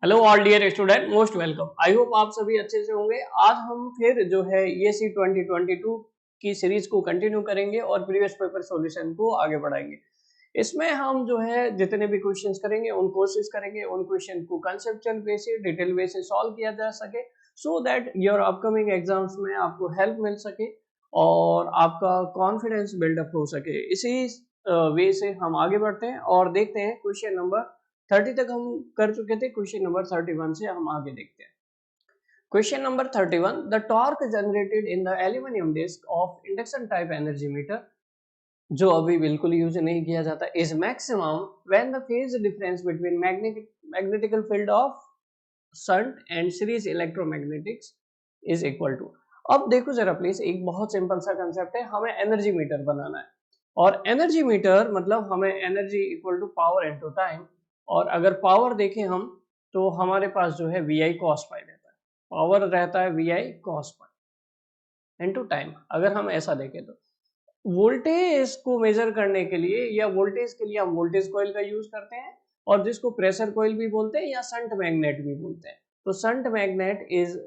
Hello all dear student, most welcome. I hope आप सभी अच्छे से होंगे। आज हम फिर जो है ईएससी 2022 की सीरीज को कंटिन्यू करेंगे और प्रीवियस पेपर सॉल्यूशन को आगे बढ़ाएंगे। इसमें हम जो है जितने भी क्वेश्चंस करेंगे उन कोशिश करेंगे उन क्वेश्चन को कंसेप्चुअल वे से डिटेल वे से सॉल्व किया जा सके, so that your upcoming exams में आपको हेल्प मिल सके और आपका कॉन्फिडेंस बिल्डअप हो सके। इसी वे से हम आगे बढ़ते हैं और देखते हैं क्वेश्चन नंबर 30 तक हम कर चुके थे। क्वेश्चन नंबर 31 से हम आगे देखते हैं। Question number 31, the torque generated in the aluminium disc of induction type energy meter, जो अभी बिल्कुल यूज नहीं किया जाता, is maximum when the phase difference between magnetical field of shunt and series electromagnetics is equal to. अब देखो जरा please, एक बहुत सिंपल सा कंसेप्ट है। हमें एनर्जी मीटर बनाना है और एनर्जी मीटर मतलब हमें energy equal to power into time. और अगर पावर देखें हम तो हमारे पास जो है वी आई कॉस पाई रहता है। पावर रहता है V I cos pi into time. अगर हम ऐसा देखें तो वोल्टेज को मेजर करने के लिए या वोल्टेज के लिए हम वोल्टेज कॉइल का यूज करते हैं और जिसको प्रेशर कॉइल भी बोलते हैं या शंट मैग्नेट भी बोलते हैं। तो shunt magnet is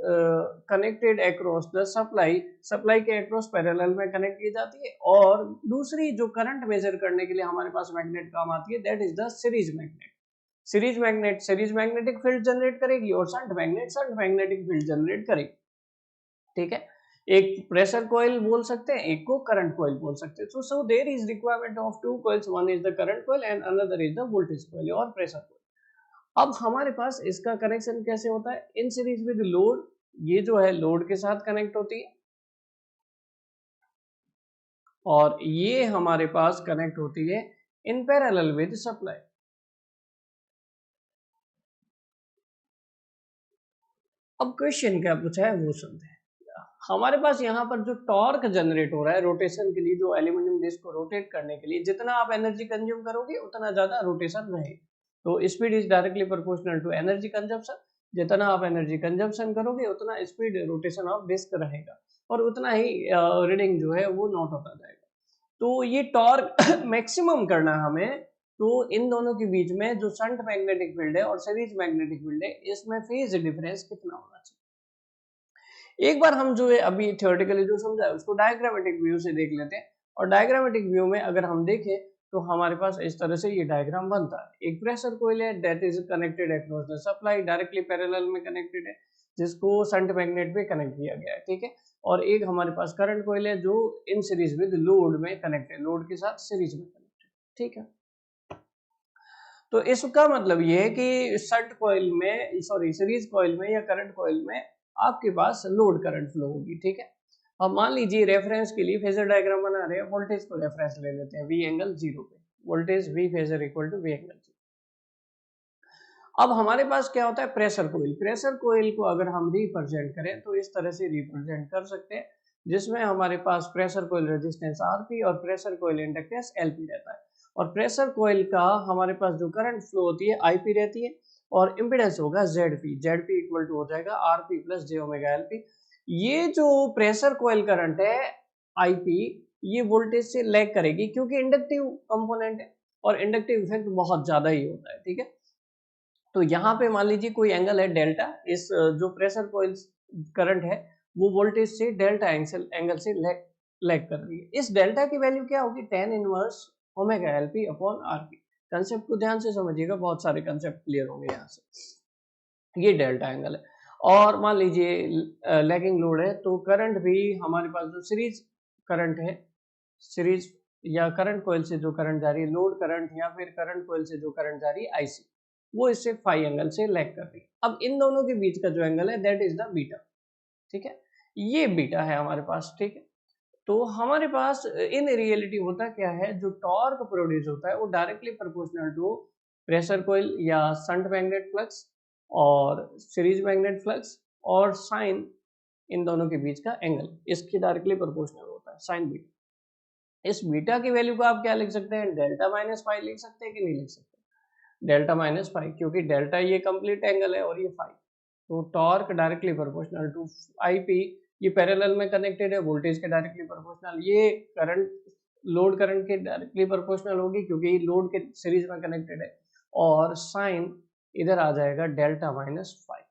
connected across the supply, supply के अक्रॉस पैरेलल में कनेक्ट की जाती है। और दूसरी जो करंट मेजर करने के लिए हमारे पास मैग्नेट काम आती है, that is the series magnet. Series magnet series magnetic field generate करेगी और shunt magnet shunt magnetic field generate करेगी। ठीक है, एक प्रेशर कॉइल बोल सकते हैं, एक को करंट कॉइल बोल सकते हैं। So there is requirement of two coils, one is the current coil and another is the voltage coil और प्रेशर कॉइल। अब हमारे पास इसका कनेक्शन कैसे होता है? इन सीरीज विद लोड, ये जो है लोड के साथ कनेक्ट होती है और ये हमारे पास कनेक्ट होती है इन पैरेलल विद सप्लाई। अब क्वेश्चन क्या पूछा है वो सुनते हैं। हमारे पास यहाँ पर जो टॉर्क जनरेट हो रहा है रोटेशन के लिए, जो एल्यूमिनियम डिस्क को रोटेट करने के लिए जितना आप एनर्जी कंज्यूम करोगे उतना ज्यादा रोटेशन रहेगा। तो speed is directly proportional to energy consumption. जितना आप एनर्जी कंजप्शन करोगे उतना स्पीड रोटेशन ऑफ डिस्क रहेगा और उतना ही रीडिंग जो है वो नोट होता जाएगा। तो ये टॉर्क मैक्सिमम करना हमें, तो इन दोनों के बीच में जो शंट मैग्नेटिक फील्ड है और सीरीज मैग्नेटिक फील्ड है, इसमें फेज डिफरेंस कितना होना चाहिए। एक बार हम जो है अभी थ्योरेटिकली जो समझा है उसको डायग्रामेटिक व्यू से देख लेते हैं। और डायग्रामेटिक व्यू में अगर हम देखें तो हमारे पास इस तरह से ये डायग्राम बनता है। एक प्रेशर कोइल है that is connected across the supply, directly parallel में कनेक्टेड है, जिसको शंट मैग्नेट पे कनेक्ट किया गया है। ठीक है, और एक हमारे पास करंट कोइल है जो इन सीरीज विद लोड में कनेक्ट है, लोड के साथ सीरीज में कनेक्ट है। ठीक है, तो इसका मतलब ये है कि शंट कॉइल में, सॉरी सीरीज कॉइल में या करंट कॉइल में आपके पास लोड करंट फ्लो होगी। ठीक है, अब मान लीजिए रेफरेंस के लिए फेजर डायग्राम बना रहे हैं, वोल्टेज को रेफरेंस ले लेते हैं V एंगल 0 पे, voltage V phasor equal to V angle 0। अब हमारे पास क्या होता है, प्रेशर कोइल। प्रेशर कोइल को अगर हम रिप्रेजेंट करें तो इस तरह से रिप्रेजेंट कर सकते हैं, जिसमें हमारे पास प्रेशर कोइल रेजिस्टेंस Rp और प्रेशर कोइल इंडक्टेंस Lp रहता है। और प्रेशर कोइल का हमारे पास जो करंट फ्लो होती है Ip रहती है और इम्पीडेंस होगा Zp इक्वल टू हो जाएगा Rp plus j omega Lp। ये जो प्रेशर कोइल करंट है Ip, ये वोल्टेज से लैग करेगी क्योंकि इंडक्टिव कंपोनेंट है और इंडक्टिव इफेक्ट बहुत ज्यादा ही होता है। ठीक है, तो यहाँ पे मान लीजिए कोई एंगल है डेल्टा, इस जो प्रेशर कोइल करंट है वो वोल्टेज से डेल्टा एंगल से लैग कर रही है। इस डेल्टा की वैल्यू क्या होगी, tan inverse omega LP upon RP. Concept को ध्यान से समझिएगा, बहुत सारे कंसेप्ट क्लियर होंगे यहाँ से। ये डेल्टा एंगल है और मान लीजिए लैगिंग लोड है, तो करंट भी हमारे पास जो सीरीज करंट है, सीरीज या करंट कॉइल से जो करंट जा रही है, लोड करंट या फिर करंट कॉइल से जो करंट जा रही है आईसी, वो इससे फाई एंगल से लैग कर रही है। अब इन दोनों के बीच का जो एंगल है दैट इज द बीटा। ठीक है, ये बीटा है हमारे पास। ठीक है, तो हमारे पास इन रियलिटी होता क्या है, जो टॉर्क प्रोड्यूस होता है वो directly proportional to pressure coil या शंट मैग्नेट फ्लक्स और सीरीज मैग्नेट फ्लक्स और साइन, इन दोनों के बीच का एंगल इसके डायरेक्टली प्रोपोर्शनल होता है, साइन बीटा। इस बीटा की वैल्यू को आप क्या लिख सकते हैं, डेल्टा माइनस फाई लिख सकते हैं कि नहीं लिख सकते, डेल्टा माइनस फाई, क्योंकि डेल्टा ये कंप्लीट एंगल है और ये फाई। तो torque directly proportional to Ip, ये पैरेलल में कनेक्टेड है, वोल्टेज के डायरेक्टली प्रोपोर्शनल, ये करंट लोड करंट के डायरेक्टली प्रोपोर्शनल होगी क्योंकि लोड के सीरीज में कनेक्टेड है। और साइन इधर आ जाएगा डेल्टा माइनस 5।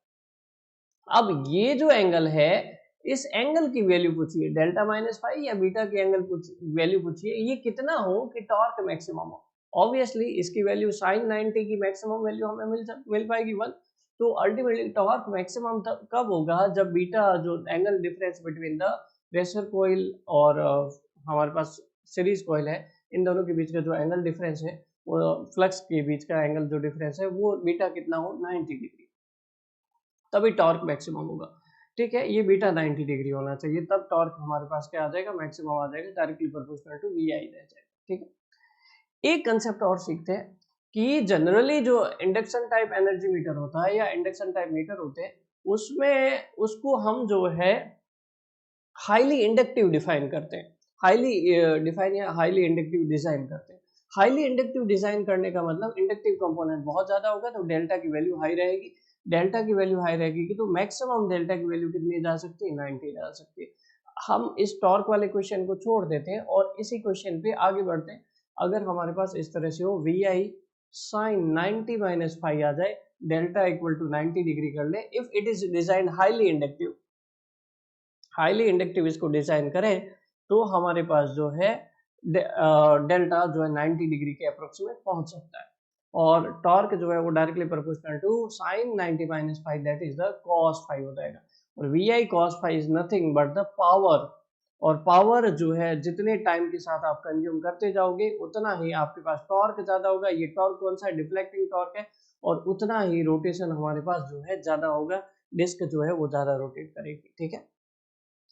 अब ये जो एंगल है, इस एंगल की वैल्यू पूछिए, डेल्टा माइनस 5 या बीटा की एंगल वैल्यू पूछिए, ये कितना हो कि टॉर्क मैक्सिमम हो। ऑब्वियसली इसकी वैल्यू साइन 90 की मैक्सिमम वैल्यू हमें मिल पाएगी 1। तो अल्टीमेटली टॉर्क मैक्सिमम कब होगा, जब बीटा जो angle difference between the pressure coil और हमारे पास सीरीज कॉइल है, इन दोनों के बीच का जो एंगल डिफरेंस है, वो फ्लक्स के बीच का एंगल जो डिफरेंस है वो बीटा कितना हो, 90 डिग्री, तभी टॉर्क मैक्सिमम होगा। ठीक है, ये बीटा 90 डिग्री होना चाहिए, तब टॉर्क हमारे पास क्या आ जाएगा, मैक्सिमम आ जाएगा, डायरेक्टली प्रोपोर्शनल टू वी आई रह जाएगा। ठीक है, एक कंसेप्ट और सीखते हैं कि जनरली जो इंडक्शन टाइप एनर्जी मीटर होता है या इंडक्शन टाइप मीटर होते हैं, उसमें उसको हम जो है हाईली इंडक्टिव डिफाइन करते हैं, हाईली डिफाइन या हाईली इंडक्टिव डिजाइन करते हैं। हाईली इंडक्टिव डिजाइन करने का मतलब इंडक्टिव कंपोनेंट बहुत ज्यादा होगा तो डेल्टा की वैल्यू हाई रहेगी, डेल्टा की वैल्यू हाई रहेगी तो मैक्सिमम डेल्टा की वैल्यू कितनी जा सकती है, 90 जा सकती है। हम इस टॉर्क वाले क्वेश्चन को छोड़ देते हैं और इसी क्वेश्चन पे आगे बढ़ते हैं। अगर हमारे पास इस तरह से हो वी आई साइन 90 माइनस 5 आ जाए, डेल्टा इक्वल टू 90 डिग्री कर ले, if it is design highly inductive, highly inductive इसको डिजाइन करें तो हमारे पास जो है डेल्टा जो है 90 डिग्री के अप्रोक्सीमेट पहुंच सकता है, और टॉर्क जो है वो directly proportional to sine 90 minus 5 that is the cos 5 हो जाएगा। और V I cos 5 is nothing but the power, और पावर जो है जितने टाइम के साथ आप कंज्यूम करते जाओगे उतना ही आपके पास टॉर्क ज्यादा होगा। ये टॉर्क कौन सा है, डिफ्लेक्टिंग टॉर्क है, और उतना ही रोटेशन हमारे पास जो है ज्यादा होगा, डिस्क जो है वो ज्यादा रोटेट करेगी। ठीक है,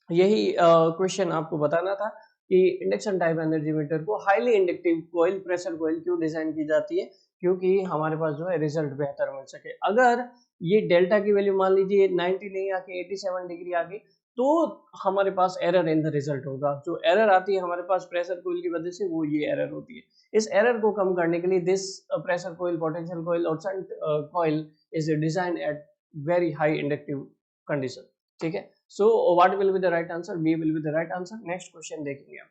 यही क्वेश्चन आपको बताना था कि इंडक्शन टाइप एनर्जी मीटर को highly inductive coil, pressure coil क्यों डिजाइन की जाती है, क्योंकि हमारे पास जो है रिजल्ट बेहतर मिल सके। अगर ये डेल्टा की वैल्यू मान लीजिए 90 नहीं आके 87 डिग्री आ गई तो हमारे पास एरर इन द रिजल्ट होगा। जो एरर आती है हमारे पास प्रेशर कॉइल की वजह से, वो ये एरर होती है। इस एरर को कम करने के लिए this pressure coil, potential coil और shunt coil is design at very high inductive condition. ठीक है, so what will be the right answer, B will be the right answer। next question देखेंगे हम।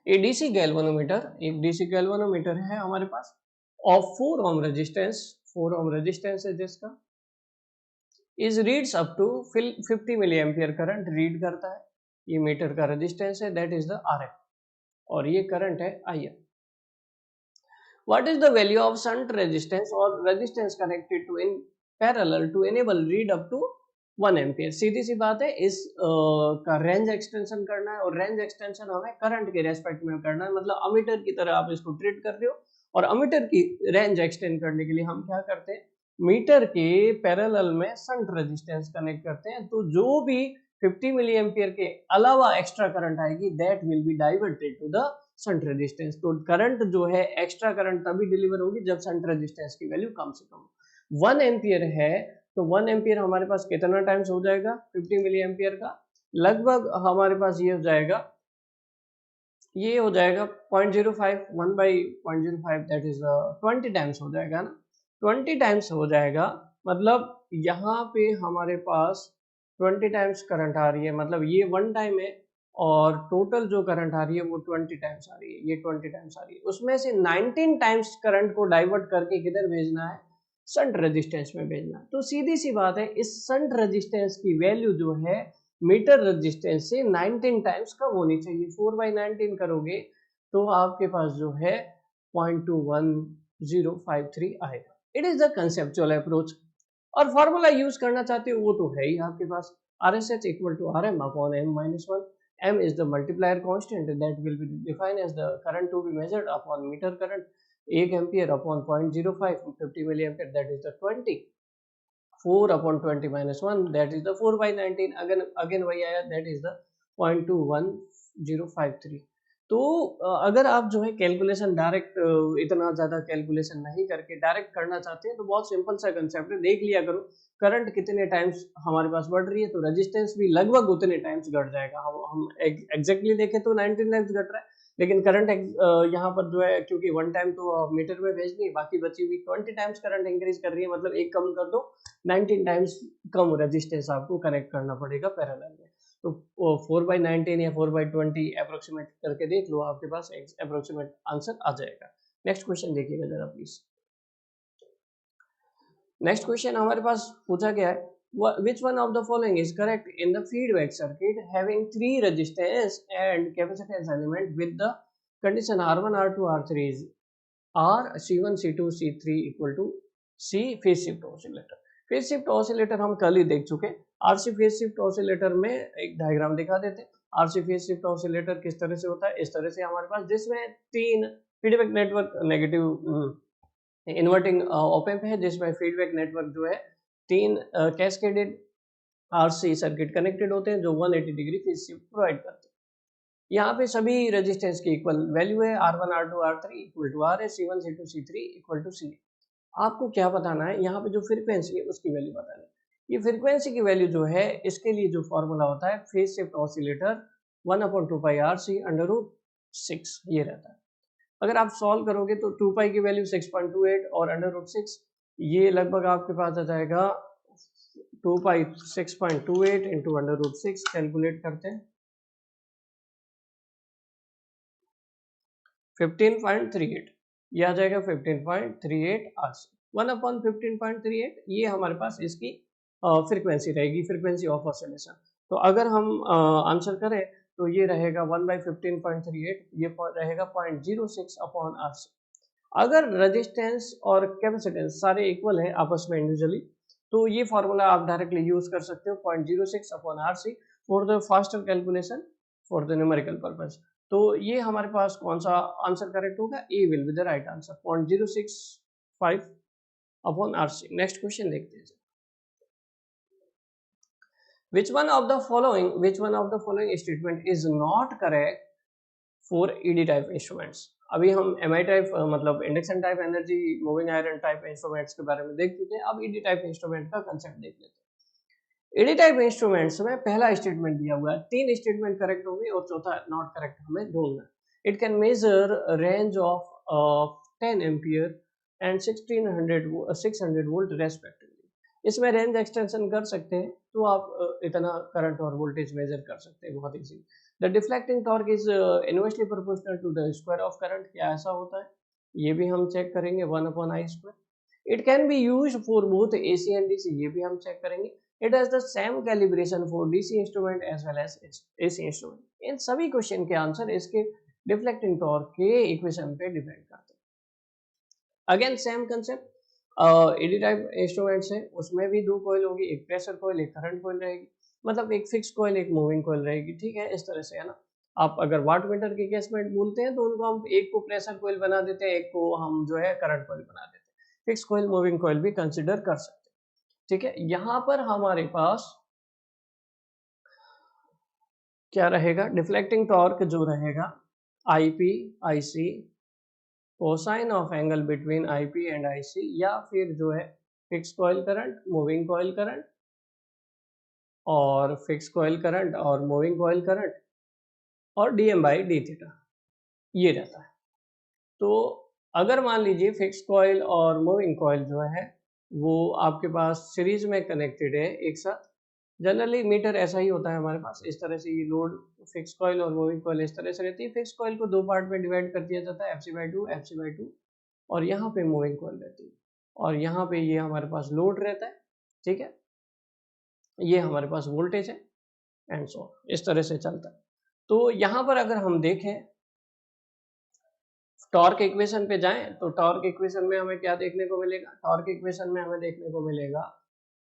डीसी गैल्वेनोमीटर, एक DC galvanometer है हमारे पास of 4 ohm resistance, 4 ohm resistance है जिसका is reads up to 50 milli ampere current read करता है। ये मीटर का रेजिस्टेंस है, that is the R F, और ये करंट है I F. What is the value of shunt resistance और resistance connected to in parallel to enable read up to 1 ampere. सीधी सी बात है, इस का रेंज एक्सटेंशन करना है, और रेंज एक्सटेंशन हमें करंट के रेस्पेक्ट में करना है। मतलब अमीटर की तरह आप इसको ट्रीट कर रहे हो, और अमीटर की रेंज एक्सटेंड करने के लिए हम क्या करते हैं, मीटर के पैरेलल में शंट रेजिस्टेंस कनेक्ट करते हैं। तो जो भी 50 मिली एम्पियर के अलावा एक्स्ट्रा करंट आएगी that will be diverted to the shunt resistance. तो करंट जो है, एक्स्ट्रा करंट तभी डिलीवर होगी जब शंट रेजिस्टेंस की वैल्यू कम से कम 1 एम्पियर है। तो 1 एम्पियर हमारे पास कितना टाइम्स हो जाएगा 50 मिली एम्पियर का, लगभग हमारे पास ये हो जाएगा, ये हो जाएगा 0.05, 1 बाई 0.05 दैट इज 20 टाइम्स हो जाएगा ना, 20 टाइम्स हो जाएगा। मतलब यहाँ पे हमारे पास 20 टाइम्स करंट आ रही है, मतलब ये 1 टाइम है, और टोटल जो करंट आ रही है वो 20 टाइम्स आ रही है, ये 20 टाइम्स आ रही है। उसमें से 19 टाइम्स करंट को डाइवर्ट करके किधर भेजना है, शंट रेजिस्टेंस में भेजना है। तो सीधी सी बात है, इस शंट रेजिस्टेंस की वैल्यू जो है मीटर रेजिस्टेंस से 19 टाइम्स कम होनी चाहिए। 4/19 करोगे तो आपके पास जो है 0.21053 आएगा। It is the conceptual approach, और फॉर्मूला यूज करना चाहते हो वो तो है ही आपके पास, RSH equal to RM upon M-1। M is the multiplier constant that will be defined as the current to be measured upon meter current, 1 ampere upon 0.05, 50 milli ampere that is the 20, 4 upon 20 minus 1 that is the 4/19, again वही आया, that is the 0.21053। तो अगर आप जो है calculation direct इतना ज्यादा calculation नहीं करके डायरेक्ट करना चाहते हैं तो बहुत सिंपल सा कंसेप्ट है, देख लिया करो करंट कितने टाइम्स हमारे पास बढ़ रही है तो रेजिस्टेंस भी लगभग उतने टाइम्स घट जाएगा। हम एग्जैक्टली देखें तो 19 टाइम्स घट रहा है, लेकिन करंट यहाँ पर जो है क्योंकि 1 टाइम तो मीटर में भेजनी है, बाकी बची हुई 20 टाइम्स करंट इंक्रीज कर रही है, मतलब एक कम कर दो, 19 टाइम्स कम रेजिस्टेंस आपको कनेक्ट करना पड़ेगा पैरेलल में। तो 4/19 या 4/20 अप्रोक्सीमेट करके देख लो, आपके पास अप्रोक्सीमेट आंसर आ जाएगा। नेक्स्ट क्वेश्चन देखिएगा जरा प्लीज। नेक्स्ट क्वेश्चन हमारे पास पूछा गया है which one of the following is correct in the feedback circuit having three resistance and capacitance element with the condition R1 R2 R3 is R C1 C2 C3 equal to C phase shift oscillator. Phase shift oscillator हम कल ही देख चुके। RC phase shift oscillator में एक diagram दिखा देते हैं। RC phase shift oscillator किस तरह से होता है, इस तरह से हमारे पास, जिसमें तीन फीडबैक नेटवर्क नेगेटिव इन्वर्टिंग ओपेम्प है, जिसमें फीडबैक नेटवर्क जो है तीन कैस्केडेड आरसी सर्किट कनेक्टेड होते हैं जो 180 डिग्री फेज शिफ्ट प्रोवाइड करते हैं। यहाँ पे सभी रेजिस्टेंस की इक्वल वैल्यू है, R1 R2 R3 equal to R है, C1 C2 C3 equal to C। आपको क्या बताना है, यहाँ पे जो फ्रीक्वेंसी है उसकी वैल्यू बतानी है। ये फ्रीक्वेंसी की वैल्यू जो है, इसके लिए जो फॉर्मूला होता है फेज शिफ्ट ऑसिलेटर 1/2 पाई RC √6 ये रहता है। अगर आप सॉल्व करोगे तो 2 पाई की वैल्यू 6.28 और √6 ये लगभग आपके पास आ जाएगा 2 पाई 6.28 इंटू √6 कैलकुलेट करते हैं 15.38 ये आ जाएगा 15.38 RC 1/15.38 ये हमारे पास इसकी फ्रीक्वेंसी रहेगी, फ्रीक्वेंसी ऑफ ऑसिलेशन। तो अगर हम आंसर करें तो ये रहेगा 1/15.38 ये रहेगा 0.06/RC। अगर रेजिस्टेंस और कैपेसिटेंस सारे इक्वल है आपस में इंडिविजुअली तो ये फॉर्मूला आप डायरेक्टली यूज कर सकते हो 0.06/RC for the faster calculation for the numerical purpose. तो ये हमारे पास कौन सा आंसर करेक्ट होगा, A will be the right answer 0.065/RC। Next question देखते हैं। Which one of the following statement is not correct for ED type instruments? अभी हम MI टाइप मतलब induction type energy moving iron type instruments के बारे में देख चुके हैं। अब ED टाइप इंस्ट्रूमेंट का कंसेप्ट देख लेते हैं। ED टाइप इंस्ट्रूमेंट्स में पहला स्टेटमेंट दिया हुआ है, तीन स्टेटमेंट करेक्ट होंगे और चौथा नॉट करेक्ट हमें ढूंढना है। It can measure range of 10 ampere and 600 volt respectively. इसमें रेंज एक्सटेंशन कर सकते हैं तो आप इतना करंट और वोल्टेज मेजर कर सकते हैं बहुत easy. The deflecting torque is inversely proportional to the square of current. क्या ऐसा होता है, ये भी हम चेक करेंगे 1/I²। It can be use for both AC and DC, ये भी हम चेक करेंगे। It has the same calibration for DC instrument as well as AC instrument. इन सभी क्वेश्चन के आंसर इसके डिफ्लेक्टिंग टॉर्क के इक्वेशन पे डिपेंड करते हैं। Again same concept, ED type instruments है उसमें भी दो कॉइल होगी, एक प्रेशर कॉइल एक करंट कॉइल रहेगी, मतलब एक फिक्स कॉइल एक मूविंग कॉइल रहेगी। ठीक है, इस तरह से है ना। आप अगर वाटमीटर के केस में बोलते हैं तो उनको हम एक को प्रेशर कॉइल बना देते हैं, एक को हम जो है करंट कॉइल बना देते हैं। फिक्स कॉइल मूविंग कॉइल भी कंसिडर कर सकते हैं। ठीक है, यहाँ पर हमारे पास क्या रहेगा, डिफ्लेक्टिंग टॉर्क जो रहेगा IP IC cosine of angle between IP and IC, या फिर जो है fix coil current moving coil current और फिक्स कॉइल करंट और मूविंग कॉइल करंट और dm/dθ ये रहता है। तो अगर मान लीजिए फिक्स कॉइल और मूविंग कॉइल जो है वो आपके पास सीरीज में कनेक्टेड है एक साथ, जनरली मीटर ऐसा ही होता है हमारे पास, इस तरह से ये लोड फिक्स कॉइल और मूविंग कॉइल इस तरह से रहती है। फिक्स कॉइल को दो पार्ट में डिवाइड कर दिया जाता है, FC/2 और यहाँ पे मूविंग कॉइल रहती है और यहाँ पे ये हमारे पास लोड रहता है। ठीक है, ये हमारे पास वोल्टेज है एंड सो इस तरह से चलता है। तो यहाँ पर अगर हम देखें टॉर्क इक्वेशन पे जाएं तो टॉर्क इक्वेशन में हमें क्या देखने को मिलेगा, टॉर्क इक्वेशन में हमें देखने को मिलेगा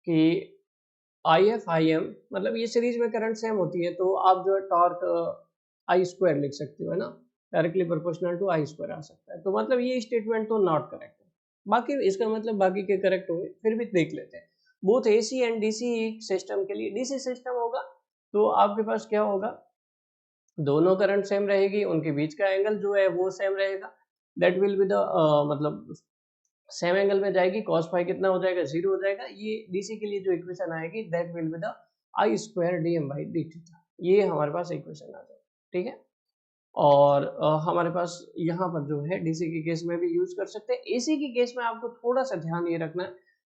कि IF IM मतलब ये सीरीज में करंट सेम होती है तो आप जो है टॉर्क I² लिख सकते हो, है ना, डायरेक्टली प्रोपोर्शनल टू I² आ सकता है। तो मतलब ये स्टेटमेंट तो नॉट करेक्ट है, बाकी इसका मतलब बाकी के करेक्ट होंगे, फिर भी देख लेते हैं। Both AC and DC system के लिए, DC सिस्टम होगा तो आपके पास क्या होगा, दोनों करंट सेम रहेगी, उनके बीच का एंगल जो है वो सेम रहेगा, दैट विल बी द मतलब सेम एंगल में जाएगी, cos फाई कितना हो जाएगा 0 हो जाएगा। ये DC के लिए जो इक्वेशन आएगी that will be the I² dm/dθ, ये हमारे पास इक्वेशन आ जाएगा। ठीक है, और हमारे पास यहाँ पर जो है DC के केस में भी यूज कर सकते हैं। AC के केस में आपको थोड़ा सा ध्यान ये रखना है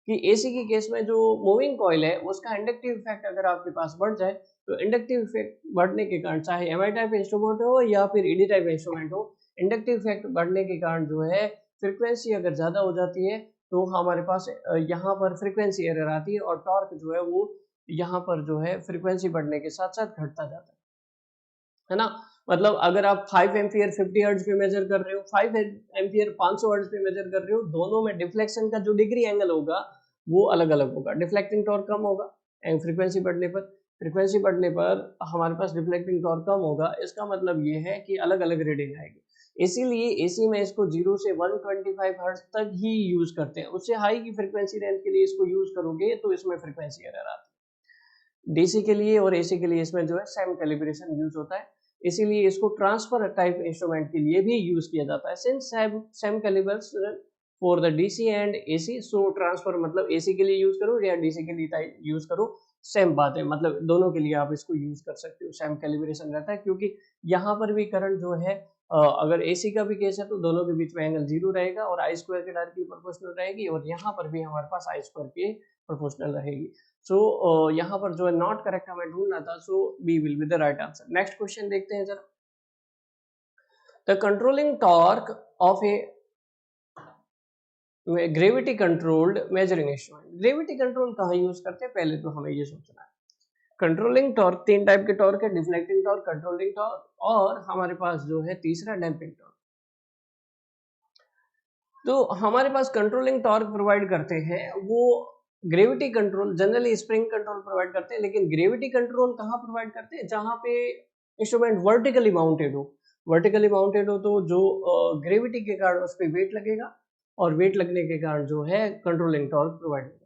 कि AC के केस में जो मूविंग कॉइल है उसका इंडक्टिव इफेक्ट अगर आपके पास बढ़ जाए तो इंडक्टिव इफेक्ट बढ़ने के कारण, चाहे MI टाइप इंस्ट्रूमेंट हो या फिर ED टाइप इंस्ट्रूमेंट हो, इंडक्टिव इफेक्ट बढ़ने के कारण जो है फ्रीक्वेंसी अगर ज़्यादा हो जाती है तो हमारे पास यहाँ पर फ्रीक्वेंसी एरर आती है और टॉर्क जो है वो यहाँ पर जो है फ्रीक्वेंसी बढ़ने के साथ साथ घटता जाता है ना। मतलब अगर आप 5 एम्पियर 50 हर्ट्ज पे मेजर कर रहे हो, 5 एम्पियर 500 हर्ट्ज पे मेजर कर रहे हो, दोनों में डिफ्लेक्शन का जो डिग्री एंगल होगा वो अलग अलग होगा। डिफ्लेक्टिंग टॉर्क कम होगा एंड फ्रीक्वेंसी बढ़ने पर हमारे पास डिफ्लेक्टिंग टॉर्क कम होगा। इसका मतलब ये है कि अलग अलग रीडिंग आएगी। इसीलिए एसी में इसको 0 से 125 हर्ट्ज तक ही यूज करते हैं। उससे हाई की फ्रीक्वेंसी रेंज के लिए इसको यूज करोगे तो इसमें फ्रीक्वेंसी एरर आती है। डीसी के लिए और एसी के लिए इसमें जो है सेम कैलिब्रेशन यूज होता है, इसीलिए इसको ट्रांसफर टाइप इंस्ट्रूमेंट के लिए भी यूज किया जाता है। Since same calibration for the DC and AC, so transfer मतलब एसी के लिए यूज करो या डीसी के लिए यूज करो, सेम बात है। मतलब दोनों के लिए आप इसको यूज कर सकते हो, सेम कैलिब्रेशन रहता है। क्योंकि यहाँ पर भी करंट जो है अगर एसी का भी केस है तो दोनों के बीच में एंगल 0 रहेगा और आई स्क्वायर के डायरेक्टली प्रोपोर्शनल रहेगी, और यहाँ पर भी हमारे पास आई स्क्वायर के प्रोपोर्शनल रहेगी। सो यहाँ पर जो है नॉट करेक्ट हमें ढूंढना था, so B will be the right answer. Next question देखते हैं जरा। The controlling torque of a gravity controlled measuring instrument. Gravity control कहाँ यूज करते हैं, पहले तो हमें ये सोचना है। कंट्रोलिंग टॉर्क, तीन टाइप के टॉर्क है, डिफ्लेक्टिंग टॉर्क, कंट्रोलिंग टॉर्क और हमारे पास जो है तीसरा डैम्पिंग टॉर्क। तो हमारे पास कंट्रोलिंग टॉर्क प्रोवाइड करते हैं वो gravity control, generally spring control provide करते हैं, लेकिन ग्रेविटी कंट्रोल कहाँ प्रोवाइड करते हैं, जहां पे इंस्ट्रूमेंट वर्टिकली माउंटेड हो। वर्टिकली माउंटेड हो तो जो ग्रेविटी के कारण उस पर वेट लगेगा और वेट लगने के कारण जो है कंट्रोलिंग टॉर्क प्रोवाइड होगा।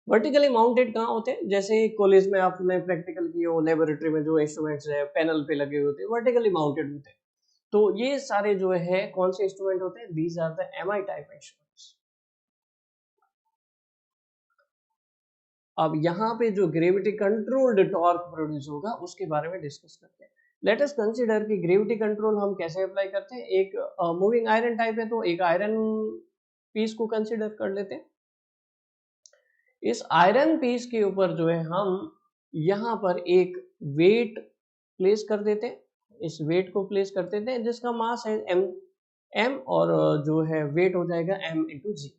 वर्टिकली माउंटेड कहाँ होते हैं, जैसे कॉलेज में आपने प्रैक्टिकल किए हो, लेबोरेटरी में जो इंस्ट्रूमेंट्स है पैनल पे लगे होते हैं वर्टिकली माउंटेड होते हैं। तो ये सारे जो है कौन से इंस्ट्रूमेंट होते हैं, these are the MI type instruments. अब यहाँ पे जो ग्रेविटी कंट्रोल्ड टॉर्क प्रोड्यूस होगा उसके बारे में डिस्कस करते हैं। लेट अस कंसीडर कि ग्रेविटी कंट्रोल हम कैसे अप्लाई करते हैं। एक मूविंग आयरन टाइप है, तो एक आयरन पीस को कंसीडर कर लेते हैं। इस आयरन पीस के ऊपर जो है हम यहाँ पर एक वेट प्लेस कर देते हैं, इस वेट को प्लेस कर देते हैं जिसका मास है m और जो है वेट हो जाएगा m इंटू जी।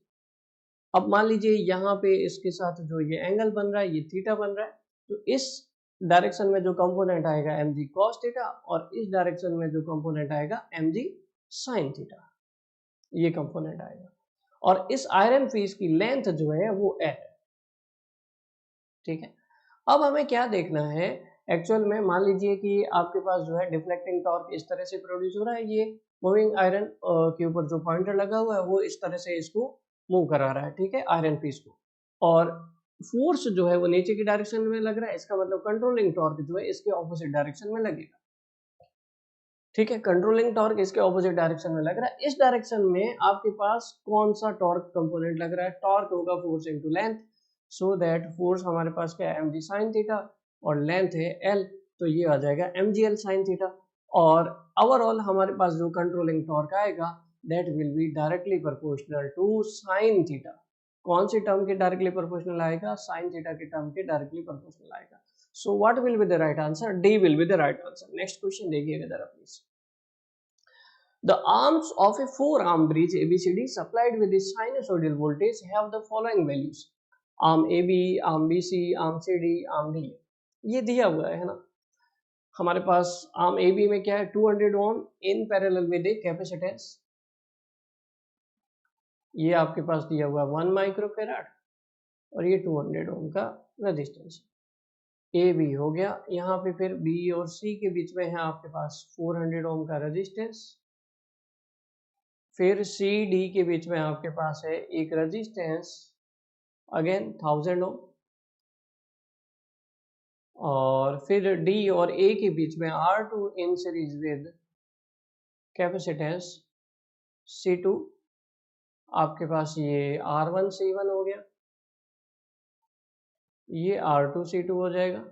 अब मान लीजिए यहाँ पे इसके साथ जो ये एंगल बन रहा है ये थीटा बन रहा है, तो इस डायरेक्शन में जो कंपोनेंट आएगा एम जी कॉस थीटा और इस डायरेक्शन में जो कंपोनेंट आएगा एम जी साइन थीटा, ये कंपोनेंट आएगा। और इस आयरन पीस की लेंथ जो है वो l है, ठीक है। अब हमें क्या देखना है, एक्चुअल में मान लीजिए कि आपके पास जो है डिफ्लेक्टिंग टॉर्क इस तरह से प्रोड्यूस हो रहा है, ये मूविंग आयरन के ऊपर जो पॉइंटर लगा हुआ है वो इस तरह से इसको मूव करा रहा है, ठीक है, आयरन पीस को। और फोर्स जो है वो नीचे की डायरेक्शन में लग रहा है, इसका मतलब कंट्रोलिंग टॉर्क जो है इसके ऑपोजिट डायरेक्शन में लगेगा, ठीक है। कंट्रोलिंग टॉर्क इसके ऑपोजिट डायरेक्शन में लग रहा है। इस डायरेक्शन में आपके पास कौन सा टॉर्क कंपोनेंट लग रहा है, टॉर्क होगा force into length, so that force हमारे पास क्या है mg sin थीटा और लेंथ है l, तो ये आ जाएगा mgl sin थीटा। और ओवरऑल हमारे पास जो कंट्रोलिंग टॉर्क आएगा that will be directly proportional to sin theta. कौन सी टर्म के डायरेक्टली प्रोपोर्शनल आएगा, sin थीटा के टर्म के डायरेक्टली प्रोपोर्शनल आएगा। So what will be the right answer? D will be the right answer. Next question देखिएगा जरा please. The arms of a four-arm bridge ABCD supplied with the sinusoidal voltage have the following values. Arm AB, arm BC, arm CD, arm D. ये दिया हुआ है ना हमारे पास। Arm AB में क्या है 200 ohm in parallel with a capacitance, ये आपके पास दिया हुआ 1 माइक्रोफेराड और ये 200 ओम का रेजिस्टेंस। ए बी हो गया, यहाँ पे फिर बी और सी के बीच में है आपके पास 400 ओम का रेजिस्टेंस, फिर सी डी के बीच में आपके पास है एक रेजिस्टेंस अगेन 1000 ओम, और फिर डी और ए के बीच में R2 in series with capacitance C2, आपके पास ये R1 C1 हो गया, ये R2 C2 हो जाएगा,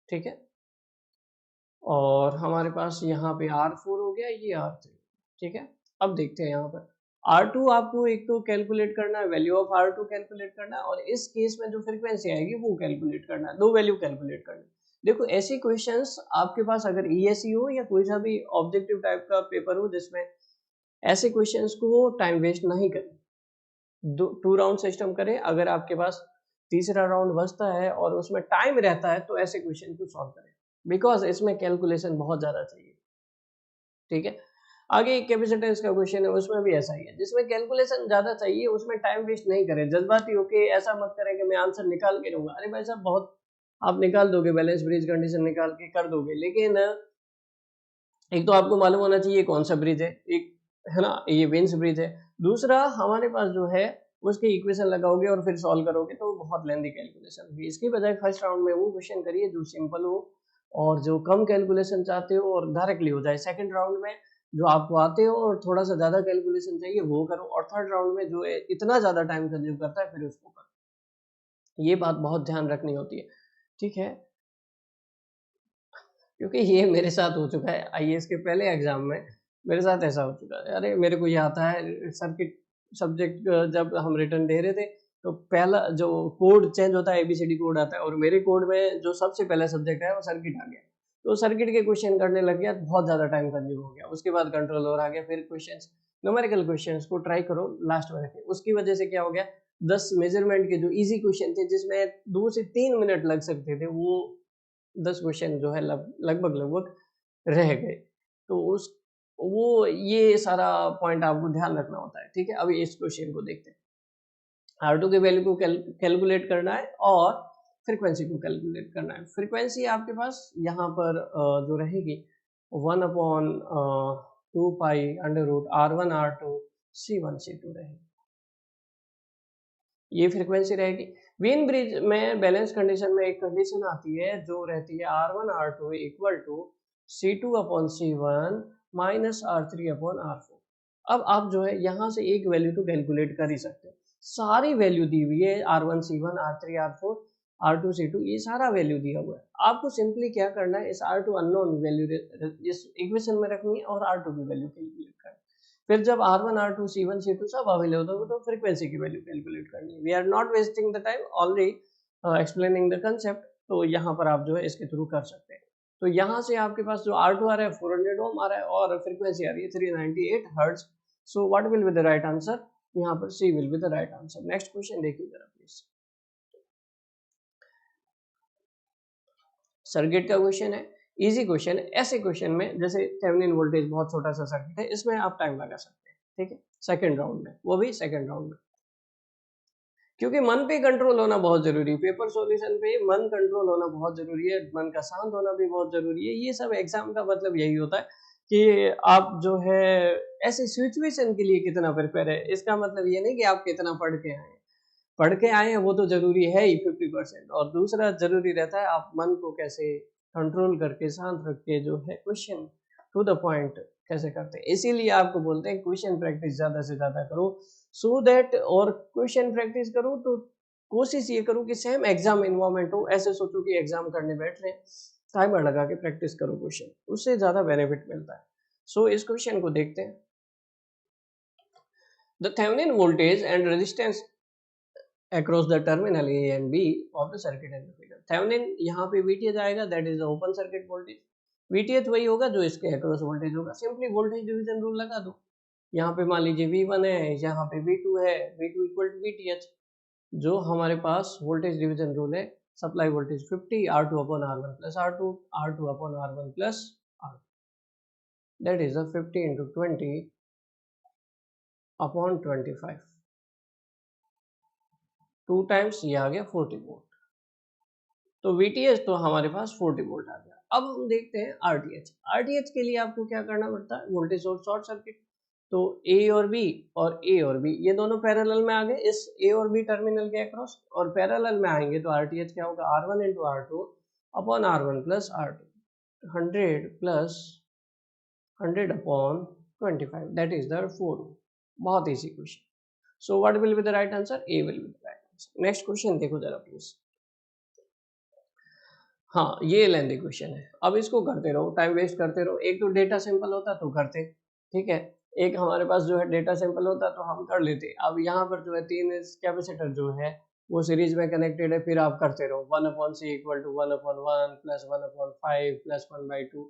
ठीक है। और हमारे पास यहाँ पे R4 हो गया, ये R3, ठीक है। अब देखते हैं यहाँ पर R2 आपको एक तो कैलकुलेट करना है, वैल्यू ऑफ R2 कैलकुलेट करना है, और इस केस में जो फ्रीक्वेंसी आएगी वो कैलकुलेट करना है, दो वैल्यू कैलकुलेट करना है। देखो ऐसे क्वेश्चंस आपके पास अगर ESE हो या कोई सा भी ऑब्जेक्टिव टाइप का पेपर हो जिसमें ऐसे क्वेश्चंस को टाइम वेस्ट नहीं करें, टू राउंड सिस्टम करें, अगर आपके पास तीसरा राउंड बचता है और उसमें टाइम रहता है तो ऐसे क्वेश्चन को सॉल्व करें, बिकॉज इसमें कैलकुलेशन बहुत ज्यादा चाहिए। ठीक है, आगे कैपेसिटेंस का क्वेश्चन है, उसमें भी ऐसा ही है, जिसमें कैलकुलेशन ज्यादा चाहिए उसमें टाइम वेस्ट नहीं करें, जज्बाती होके ऐसा मत करें कि मैं आंसर निकाल के दूंगा। अरे भाई साहब, बहुत आप निकाल दोगे, बैलेंस ब्रिज कंडीशन निकाल के कर दोगे, लेकिन एक तो आपको मालूम होना चाहिए कौन सा ब्रिज है, एक है ना, ये वेन्स ब्रिज है, दूसरा हमारे पास जो है उसके इक्वेशन लगाओगे और फिर सॉल्व करोगे तो बहुत लेंदी कैलकुलेशन होगी। इसकी बजाय फर्स्ट राउंड में वो क्वेश्चन करिए जो सिंपल हो और जो कम कैलकुलेशन चाहते हो और डायरेक्टली हो जाए। सेकंड राउंड में जो आपको आते हो और थोड़ा सा ज्यादा कैलकुलेशन चाहिए वो करो, और थर्ड राउंड में जो है इतना ज्यादा टाइम कंज्यूम करता है फिर उसको करो। ये बात बहुत ध्यान रखनी होती है, ठीक है, क्योंकि ये मेरे साथ हो चुका है आईएएस के पहले एग्जाम में, मेरे साथ ऐसा हो चुका है। अरे मेरे को ये आता है सर्किट सब्जेक्ट, जब हम रिटर्न दे रहे थे तो पहला जो कोड चेंज होता है एबीसीडी कोड आता है, और मेरे कोड में जो सबसे पहला सब्जेक्ट है वो सर्किट आ गया, तो सर्किट के क्वेश्चन करने लग गया, बहुत ज़्यादा टाइम कंज्यूम हो गया। उसके बाद कंट्रोलर आ गया, फिर क्वेश्चन न्यूमेरिकल क्वेश्चन को ट्राई करो लास्ट में रखें। उसकी वजह से क्या हो गया, 10 मेजरमेंट के जो इजी क्वेश्चन थे जिसमें 2 से 3 मिनट लग सकते थे, वो 10 क्वेश्चन जो है लगभग रह गए। तो उस वो ये सारा पॉइंट आपको ध्यान रखना होता है। ठीक है, अभी इस क्वेश्चन को देखते हैं। R2 के वैल्यू को कैलकुलेट करना है और फ्रीक्वेंसी को कैलकुलेट करना है। फ्रीक्वेंसी आपके पास यहाँ पर जो रहेगी 1/2 pi under root R1 R2 C1 C2 रहेगी, ये फ्रीक्वेंसी रहेगी। वेन ब्रिज में बैलेंस कंडीशन में एक कंडीशन आती है जो रहती है R1 R2 equal to C2 upon C1 minus R3 upon R4। अब आप जो है यहाँ से एक वैल्यू तो कैलकुलेट कर ही सकते हैं, सारी वैल्यू दी हुई है R1 C1 R3 R4 R2 C2, ये सारा वैल्यू दिया हुआ है। आपको सिंपली क्या करना है, इस R2 अननोन वैल्यू इस इक्वेशन में रखनी है और R2 की वैल्यू कैलकुलेट करनी है। फिर जब R1 R2 C1 C2 सब अवेलेबल होगा तो फ्रीक्वेंसी की वैल्यू कैलकुलेट करनी है। We are not wasting the time, already explaining the concept, तो यहाँ पर आप जो है इसके थ्रू कर सकते हैं। तो यहाँ से आपके पास जो R2 आ रहा है 400 ओम आ रहा है और फ्रीक्वेंसी आ रही है 398 hertz. So what will be the right answer, यहाँ पर C will be the right answer. Next question देखिए जरा प्लीज। सर्किट का क्वेश्चन है, इजी क्वेश्चन है। ऐसे क्वेश्चन में जैसे थेवेनिन वोल्टेज बहुत छोटा सा सर्किट है, इसमें आप टाइम लगा सकते हैं। ठीक है, सेकंड राउंड में, वो भी सेकंड राउंड में, क्योंकि मन पे कंट्रोल होना बहुत जरूरी है। पेपर सॉल्यूशन पे मन कंट्रोल होना बहुत जरूरी है, मन का शांत होना भी बहुत जरूरी है। ये सब एग्जाम का मतलब यही होता है कि आप जो है ऐसे सिचुएशन के लिए कितना प्रिपेयर है। इसका मतलब ये नहीं कि आप कितना पढ़ के आए, पढ़ के आए हैं वो तो जरूरी है ही 50%, और दूसरा जरूरी रहता है आप मन को कैसे कंट्रोल करके शांत रख के जो है क्वेश्चन टू द पॉइंट कैसे करते हैं। इसीलिए आपको बोलते हैं क्वेश्चन प्रैक्टिस ज्यादा से ज्यादा करो, सो दैट, और क्वेश्चन प्रैक्टिस करो तो कोशिश ये करो कि सेम एग्जाम इन्वायरमेंट हो। ऐसे सोचो कि एग्जाम करने बैठ रहे हैं, टाइमर लगा के प्रैक्टिस करो क्वेश्चन, उससे ज्यादा बेनिफिट मिलता है। सो इस क्वेश्चन को देखते हैं। The Thevenin voltage and resistance across the terminal A and B of the circuit in the figure। Thevenin यहाँ पे VTH आएगा, that is the open circuit voltage। VTH वही होगा जो इसके across voltage होगा। सिंपली वोल्टेज डिवीजन रूल लगा दो। यहाँ पे मान लीजिए V1 है, यहाँ पे V2 है, V2 इक्वल टू VTH। जो हमारे पास वोल्टेज डिवीजन रूल है, supply voltage 50 R2 upon R1 plus R2 R2 upon R1 plus R2, that is the 50 into 20 upon 25, 2 times ये आ गया 40 वोल्ट। तो VTH तो हमारे पास 40 वोल्ट आ गया। अब हम देखते हैं RTH। RTH के लिए आपको क्या करना पड़ता है, वोल्टेज सोर्स शॉर्ट सर्किट, तो A और B और A और B ये दोनों पैरेलल में आ गए इस A और B टर्मिनल के अक्रॉस, और पैरेलल में आएंगे तो RTH क्या होगा, R1 into R2 upon R1 plus R2, 100 plus 100 upon 25, that is the 4। बहुत easy question. So what will be the right answer, A will be the right answer. Next question देखो जरा please. हाँ, ये lengthy question है। अब इसको करते रहो, टाइम वेस्ट करते रहो। एक तो डेटा सिंपल होता तो करते, ठीक है, एक हमारे पास जो है डेटा सिंपल होता तो हम कर लेते। अब यहाँ पर जो है 3 कैपेसिटर जो है वो सीरीज में कनेक्टेड है, फिर आप करते रहो 1/c equal to 1/1 plus 1/5 plus 1/2,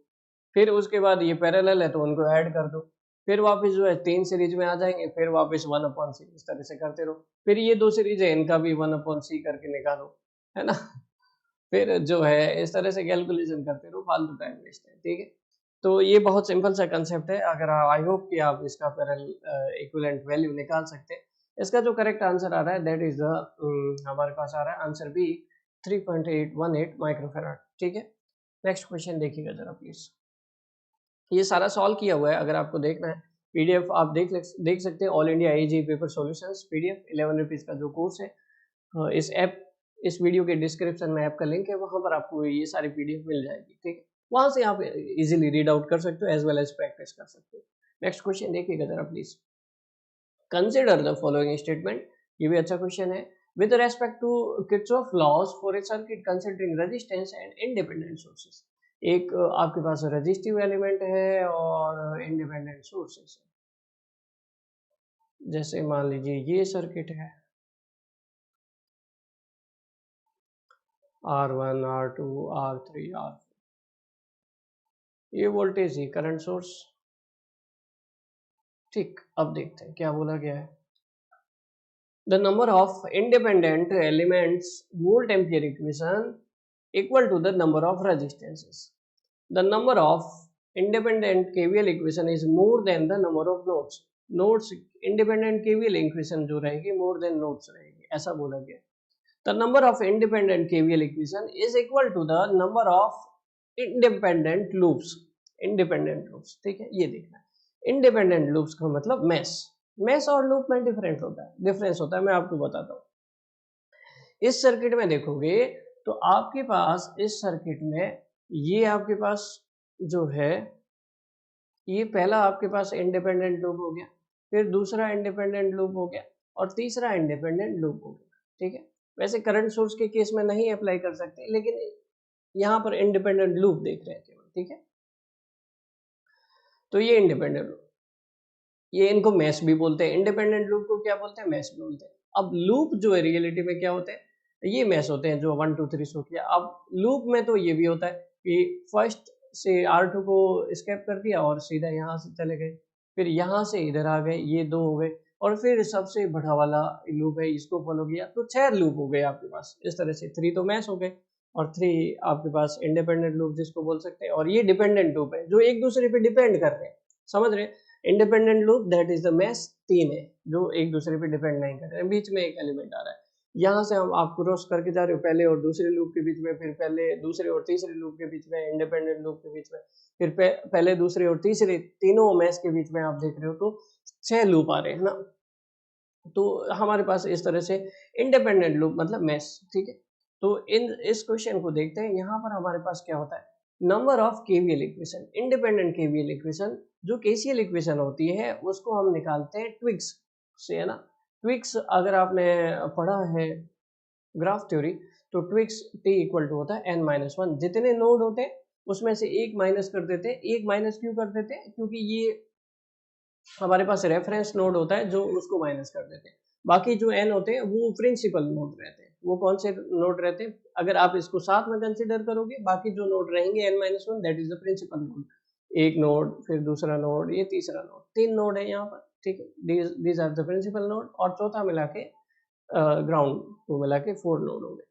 फिर उसके बाद ये पैरेलल है तो उनको ऐड कर दो। फिर वापस जो है 3 सीरीज में आ जाएंगे, फिर वापस 1/c इस तरह से करते रहो। फिर ये 2 सीरीज है, इनका भी 1/c करके निकालो, है ना। फिर जो है इस तरह से कैलकुलेशन करते रहो, फालतू टाइम वेस्ट है, ठीक है। तो ये बहुत सिंपल सा कंसेप्ट है। अगर आई होप कि आप इसका पैरेलल इक्विवेलेंट वैल्यू निकाल सकते हैं। इसका जो करेक्ट आंसर आ रहा है दैट इज द हमारे पास आ रहा है आंसर बी 3.818 माइक्रोफैराड, ठीक है। नेक्स्ट क्वेश्चन देखिएगा जरा प्लीज। ये सारा सॉल्व किया हुआ है, अगर आपको देखना है पीडीएफ आप देख सकते हैं। ऑल इंडिया एजी पेपर सॉल्यूशंस पीडीएफ 11 रुपीज का जो कोर्स है, इस ऐप इस वीडियो के डिस्क्रिप्शन में ऐप का लिंक है, वहां पर आपको ये सारी पीडीएफ मिल जाएगी, ठीक है। वहां से आप इजीली रीड आउट कर सकते हो एज वेल एज प्रैक्टिस कर सकते हो। नेक्स्ट क्वेश्चन देखिएगा जरा please. Consider the following statement, ये भी अच्छा क्वेश्चन है। With respect to Kirchhoff laws for a circuit considering resistance and independent sources. एक आपके पास रेजिस्टिव एलिमेंट है और इंडिपेंडेंट सोर्सेस है। जैसे मान लीजिए ये सर्किट है R1, R2, R3, R4, ये वोल्टेज ही करंट सोर्स, ठीक। अब देखते हैं क्या बोला गया है। The number of independent elements volt ampere equation equal to the number of resistances. The number of independent KVL equation is more than the number of nodes. Nodes independent KVL equation जो रहेगी more than nodes रहेगी, ऐसा बोला गया। The number of independent KVL equation is equal to the number of independent loops. Independent loops, ठीक है, ये देखना है। Independent loops का मतलब mesh। mesh और loop में डिफरेंट होता है, डिफरेंस होता है, मैं आपको बताता हूँ। इस सर्किट में देखोगे तो आपके पास इस सर्किट में ये आपके पास जो है ये पहला आपके पास इंडिपेंडेंट लूप हो गया, फिर दूसरा इंडिपेंडेंट लूप हो गया और तीसरा इंडिपेंडेंट लूप हो गया, ठीक है। वैसे करंट सोर्स के केस में नहीं अप्लाई कर सकते, लेकिन यहाँ पर इंडिपेंडेंट लूप देख रहे हैं केवल, ठीक है। तो ये इंडिपेंडेंट लूप, ये इनको मैश भी बोलते हैं। इंडिपेंडेंट लूप को क्या बोलते हैं? मैश बोलते हैं। अब लूप जो है रियलिटी में क्या होते हैं? ये मैश होते हैं, जो 1 2 3 शो किया। अब लूप में तो ये भी होता है कि फर्स्ट से R2 को स्केप कर दिया और सीधा यहाँ से चले गए, फिर यहाँ से इधर आ गए, ये 2 हो गए, और फिर सबसे बड़ा वाला लूप है इसको फॉलो किया, तो 6 लूप हो गए आपके पास। इस तरह से 3 तो मैश हो गए और 3 आपके पास इंडिपेंडेंट लूप जिसको बोल सकते हैं, और ये डिपेंडेंट लूप है जो एक दूसरे पे डिपेंड कर रहे हैं, समझ रहे हैं। Independent loop that is the mash 3 है जो एक दूसरे पे डिपेंड नहीं कर रहे हैं, बीच में एक एलिमेंट आ रहा है। यहाँ से हम आप क्रॉस करके जा रहे हो पहले और दूसरे लूप के बीच में, फिर पहले दूसरे और तीसरे लूप के बीच में, इंडिपेंडेंट लूप के बीच में, फिर पहले दूसरे और तीसरे तीनों मैश के बीच में आप देख रहे हो, तो 6 लूप आ रहे हैं ना। तो हमारे पास इस तरह से इंडिपेंडेंट लूप मतलब मैश, ठीक है। तो इस क्वेश्चन को देखते हैं। यहाँ पर हमारे पास क्या होता है, number of KVL equation, independent KVL equation. जो केसीएल इक्वेशन होती है उसको हम निकालते हैं ट्विक्स से, है ना। ट्विक्स अगर आपने पढ़ा है ग्राफ थ्योरी, तो ट्विक्स टी इक्वल टू होता है n-1। जितने नोड होते हैं उसमें से एक माइनस कर देते हैं। एक माइनस क्यों कर देते हैं? क्योंकि ये हमारे पास रेफरेंस नोड होता है जो उसको माइनस कर देते हैं। बाकी जो n होते हैं वो प्रिंसिपल नोड रहते हैं। वो कौन से नोड रहते हैं? अगर आप इसको साथ में कंसीडर करोगे, बाकी जो नोड रहेंगे n-1 that is the principal node. एक नोड, फिर दूसरा नोड, ये तीसरा नोड, 3 नोड है यहाँ पर, ठीक है। These are the principal node, और चौथा मिला के ग्राउंड को मिला के 4 नोड होंगे।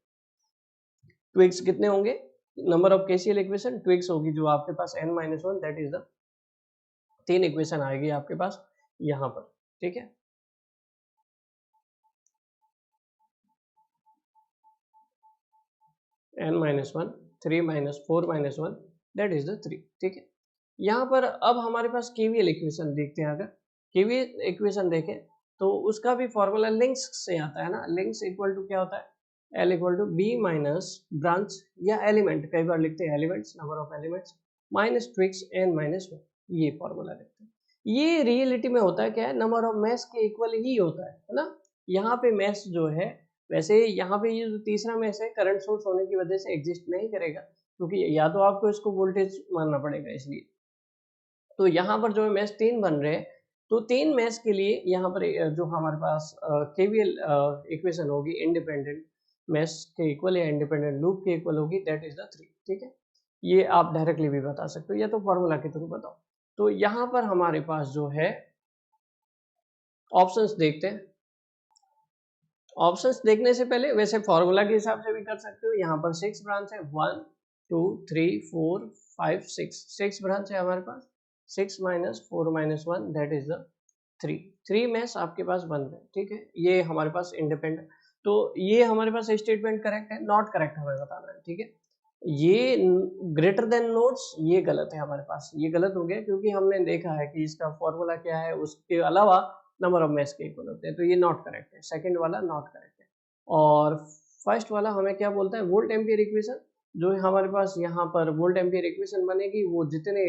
ट्विक्स कितने होंगे? Number of KCL equation twigs होगी जो आपके पास n-1 that is the 3 equation आएगी आपके पास यहाँ पर, ठीक है। n-1 3 - 4 - 1 दैट इज द 3, ठीक है। यहाँ पर अब हमारे पास केवीएल इक्वेशन देखते हैं। अगर केवीएल इक्वेशन देखें तो उसका भी फॉर्मूला लिंक्स से आता है ना। लिंक्स इक्वल टू क्या होता है? L equal to B minus branch या एलिमेंट, कई बार लिखते हैं elements, number of elements, minus twigs n-1, ये फॉर्मूला लिखते हैं। ये रियलिटी में होता है क्या है, नंबर ऑफ मैश के इक्वल ही होता है ना। यहाँ पे मैश जो है, वैसे यहाँ पे ये जो तीसरा मैश है करंट सोर्स होने की वजह से एग्जिस्ट नहीं करेगा, क्योंकि या तो आपको इसको वोल्टेज मानना पड़ेगा इसलिए। तो यहाँ पर जो है मैश 3 बन रहे हैं, तो 3 मैश के लिए यहाँ पर जो हमारे पास केवीएल इक्वेशन होगी इंडिपेंडेंट मैश के इक्वल या इंडिपेंडेंट लूप के इक्वल होगी दैट इज द 3, ठीक है। ये आप डायरेक्टली भी बता सकते हो या तो फॉर्मूला के थ्रू बताओ। तो यहाँ पर हमारे पास जो है ऑप्शंस देखते हैं। ऑप्शंस देखने से पहले वैसे फॉर्मूला के हिसाब से भी कर सकते हो। यहाँ पर 6 ब्रांच है, 1 2 3 4 5 6 ब्रांच है हमारे पास। 6 minus 4 minus 1 that is the 3 maths आपके पास बन रहे हैं, ठीक है। ये हमारे पास इंडिपेंडेंट, तो ये हमारे पास स्टेटमेंट करेक्ट है, नॉट करेक्ट हमें बताना है, ठीक है। ये ग्रेटर देन नोट्स ये गलत है हमारे पास, ये गलत हो गया क्योंकि हमने देखा है कि इसका फॉर्मूला क्या है, उसके अलावा नंबर ऑफ मैथ्स के इक्वल होते हैं, तो ये नॉट करेक्ट है। सेकंड वाला नॉट करेक्ट है। और फर्स्ट वाला हमें क्या बोलता है, वोल्ट एम्पियर इक्वेशन, जो हमारे पास यहाँ पर वोल्ट एम्पियर इक्वेशन बनेगी, वो जितने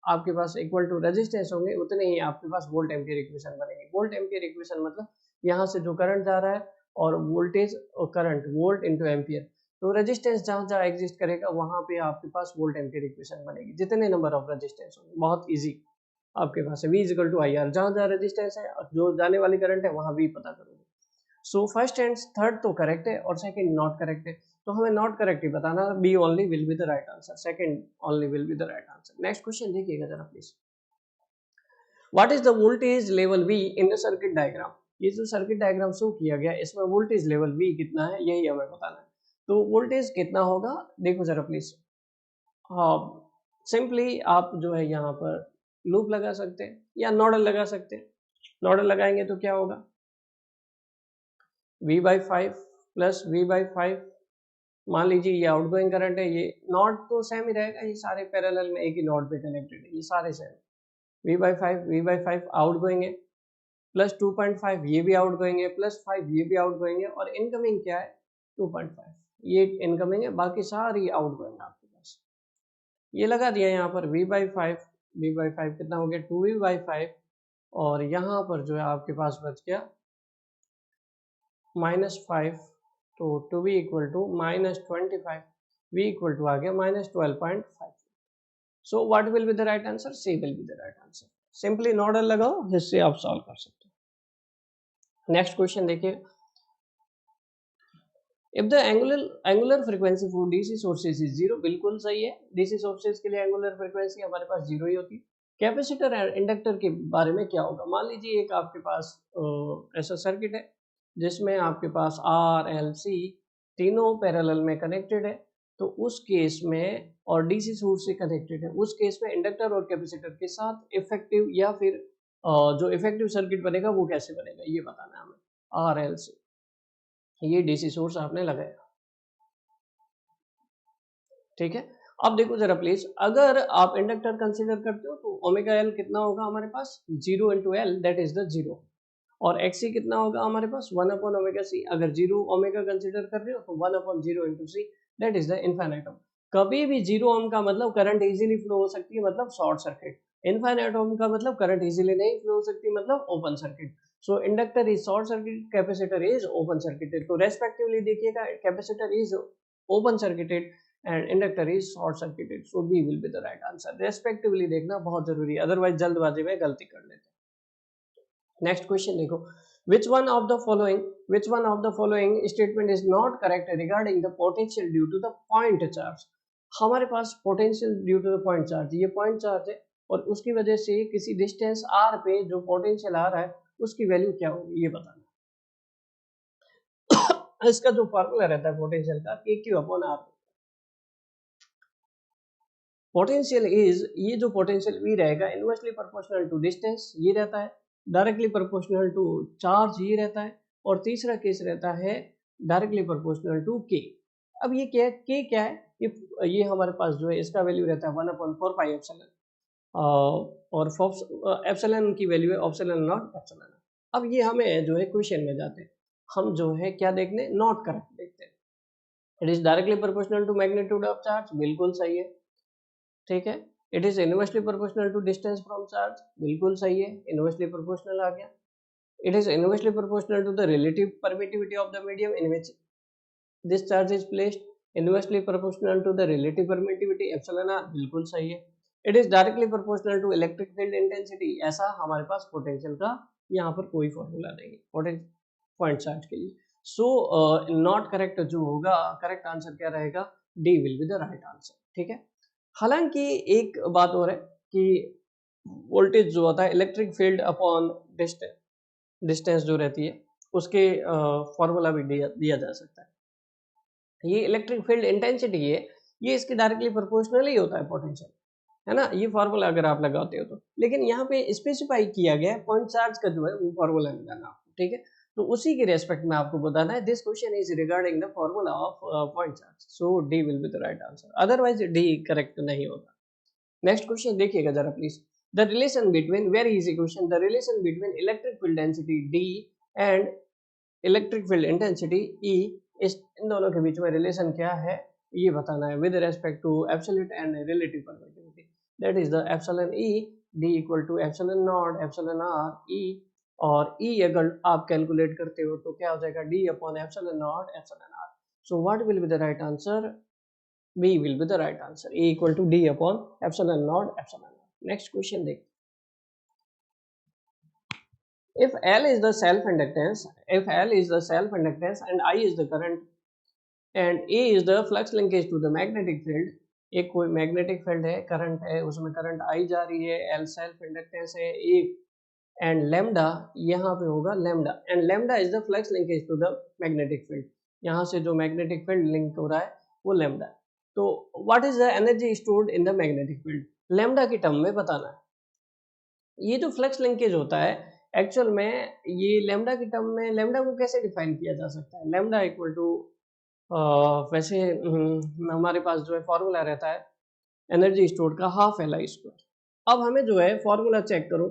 आपके पास इक्वल टू रेजिस्टेंस होंगे उतने ही आपके पास वोल्ट एम्पियर इक्वेशन बनेगी। वोल्ट एम्पियर इक्वेशन मतलब यहाँ से जो करंट जा रहा है और वोल्टेज और करंट वोल्ट इंटू एम्पियर, तो रेजिस्टेंस जहाँ जहाँ एग्जिस्ट करेगा वहाँ पे आपके पास वोल्ट एम्पियर इक्वेशन बनेगी, जितने नंबर ऑफ रेजिस्टेंस होंगे। बहुत इजी आपके पास है, V equal to I R, जहाँ जहाँ रेजिस्टेंस है जो जाने वाली करंट है वहाँ V पता करोगे। सो फर्स्ट एंड थर्ड तो करेक्ट है और सेकंड नॉट करेक्ट है, तो हमें नॉट करेक्ट ही बताना, B only will be the right answer, second only will be the right answer. Next question देखिएगा जरा please. What is the voltage level V in the circuit diagram. ये जो circuit diagram show किया गया इसमें voltage level V कितना है यही हमें बताना है। तो वोल्टेज कितना होगा देखो जरा प्लीज। हाँ, सिंपली आप जो है यहाँ पर लूप लगा सकते हैं या नोडल लगा सकते हैं। नोडल लगाएंगे तो क्या होगा, V/5 प्लस V/5, मान लीजिए ये आउटगोइंग करंट है, ये नोड तो सेम ही रहेगा, ये सारे पैरेलल में एक ही नोड पे कनेक्टेड है, ये सारे सेम। V/5 आउटगोइंग है, प्लस 2.5 ये भी आउटगोइंग है, प्लस 5 ये भी आउटगोइंग है, और इनकमिंग क्या है 2.5 ये इनकमिंग है, बाकी सारी आउटगोइंग आपके पास। ये लगा दिया यहाँ पर V/5 कितना हो गया 2V/5, और यहाँ पर जो है आपके पास बच गया -5, तो 2V equal to -25, V equal to आ गया -12.5। So what will be the right answer, C will be the right answer. Simply nodal लगाओ, जिससे आप सॉल्व कर सकते हो। नेक्स्ट क्वेश्चन देखिए। If the angular frequency for DC sources is 0, बिल्कुल सही है, डीसी सोर्सेज के लिए एंगुलर फ्रीक्वेंसी हमारे पास 0 ही होती है। कैपेसिटर एंड इंडक्टर के बारे में क्या होगा, मान लीजिए एक आपके पास ऐसा सर्किट है जिसमें आपके पास आर एल सी तीनों पैरेलल में कनेक्टेड है, तो उस केस में, और डीसी सोर्स से कनेक्टेड है, उस केस में इंडक्टर और कैपेसिटर के साथ इफेक्टिव या फिर जो इफेक्टिव सर्किट बनेगा वो कैसे बनेगा ये बताना है हमें। आर एल सी ये डीसी सोर्स आपने लगाया, ठीक है। अब देखो जरा प्लीज, अगर आप इंडक्टर कंसीडर करते हो तो ओमेगा एल कितना होगा हमारे पास 0 into L that is the 0, और एक्सी कितना होगा हमारे पास 1 अपॉन ओमेगा सी। अगर 0 ओमेगा कंसीडर कर रहे हो तो 1 upon 0 into C that is the infinite ohm. कभी भी 0 ओम का मतलब करंट इजीली फ्लो हो सकती है, मतलब शॉर्ट सर्किट। इनफाइनाइट ओम का मतलब करंट इजीली नहीं फ्लो हो सकती, मतलब open circuit. So inductor is short circuit, capacitor is open circuited, तो रेस्पेक्टिवली देखिएगा, capacitor is open circuited and inductor is short circuited, so B will be the right answer. Respectively देखना बहुत जरूरी है, अदरवाइज जल्दबाजी में गलती कर लेते हैं। नेक्स्ट क्वेश्चन देखो, which one of the following statement is not correct regarding the potential due to the point charge। हमारे पास potential due to the point charge, ये पॉइंट चार्ज है और उसकी वजह से किसी डिस्टेंस r पे जो पोटेंशियल आ रहा है उसकी वैल्यू क्या होगी ये बताना। इसका जो फॉर्मूला रहता है पोटेंशियल का, KQ/R। पोटेंशियल इज, ये जो पोटेंशियल V रहेगा इनवर्सली प्रोपोर्शनल टू डिस्टेंस ये रहता है, डायरेक्टली प्रोपोर्शनल टू चार्ज ये रहता है, और तीसरा केस रहता है डायरेक्टली प्रोपोर्शनल टू K। अब ये क्या है, K क्या है, ये हमारे पास जो है इसका वैल्यू रहता है 1/4 पाई एप्सिलॉन, और एप्सिलॉन की वैल्यू है एप्सिलॉन नॉट एप्सिलॉन। अब ये हमें जो है क्वेश्चन में जाते हैं, हम जो है क्या देखने, नॉट करेक्ट देखते हैं। It is directly proportional to magnitude of charge, बिल्कुल सही है, ठीक है। It is inversely proportional to distance from charge, बिल्कुल सही है, इनवर्सली प्रोपोर्शनल आ गया। It is inversely proportional to the relative permittivity of the medium in which this charge is placed, inversely proportional to the relative permittivity epsilon r, बिल्कुल सही है। It is directly proportional to electric field intensity, ऐसा हमारे पास potential का यहाँ पर कोई फॉर्मूला नहीं है पॉइंट चार्ज के लिए। सो नॉट करेक्ट जो होगा, करेक्ट आंसर क्या रहेगा, D will be the right answer, ठीक है। हालांकि एक बात और है कि वोल्टेज जो होता है इलेक्ट्रिक फील्ड अपॉन डिस्टेंस जो रहती है उसके फॉर्मूला भी दिया जा सकता है। ये इलेक्ट्रिक फील्ड इंटेंसिटी है, ये इसके डायरेक्टली प्रोपोर्शनल ही होता है पोटेंशियल, है ना, ये फॉर्मूला अगर आप लगाते हो तो। लेकिन यहाँ पे स्पेसिफाई किया गया है पॉइंट चार्ज का जो है वो फॉर्मूला लगाना आपको, ठीक है। तो उसी के रेस्पेक्ट में आपको बताना है this question is regarding the formula of point charge, so D will be the right answer, otherwise D correct नहीं होगा। नेक्स्ट क्वेश्चन देखिएगा जरा please. The relation between, very easy question, the relation between electric field density D and electric field intensity ई, इस इन दोनों के बीच में relation क्या है ये बताना है with respect to absolute and relative permittivity, that is the epsilon E D equal to epsilon naught epsilon R E, और ई अगर आप कैलकुलेट करते हो तो क्या हो जाएगा D upon epsilon naught epsilon R, so what will be the right answer, B will be the right answer, A equal to D upon epsilon naught epsilon naught. Next question देख, if L is the self inductance, if L is the self inductance and I is the current and A is the flux linkage to the magnetic field, एक कोई magnetic field है, current है, उसमें current I जा रही है, L self inductance है, A and lambda यहाँ पे होगा lambda, and lambda is the flux linkage to the magnetic field, यहाँ से जो मैग्नेटिक फील्ड लिंक हो रहा है वो लेमडा है। तो what is the energy stored in the magnetic field, lambda की टर्म में बताना है। ये जो फ्लक्स लिंकेज होता है एक्चुअल में ये लेमडा की टर्म में, लेमडा को कैसे डिफाइन किया जा सकता है, लेमडा इक्वल टू वैसे हमारे पास जो है फॉर्मूला रहता है एनर्जी स्टोर्ड का हाफ एल आई स्क्वायर। अब हमें जो है फॉर्मूला चेक करो,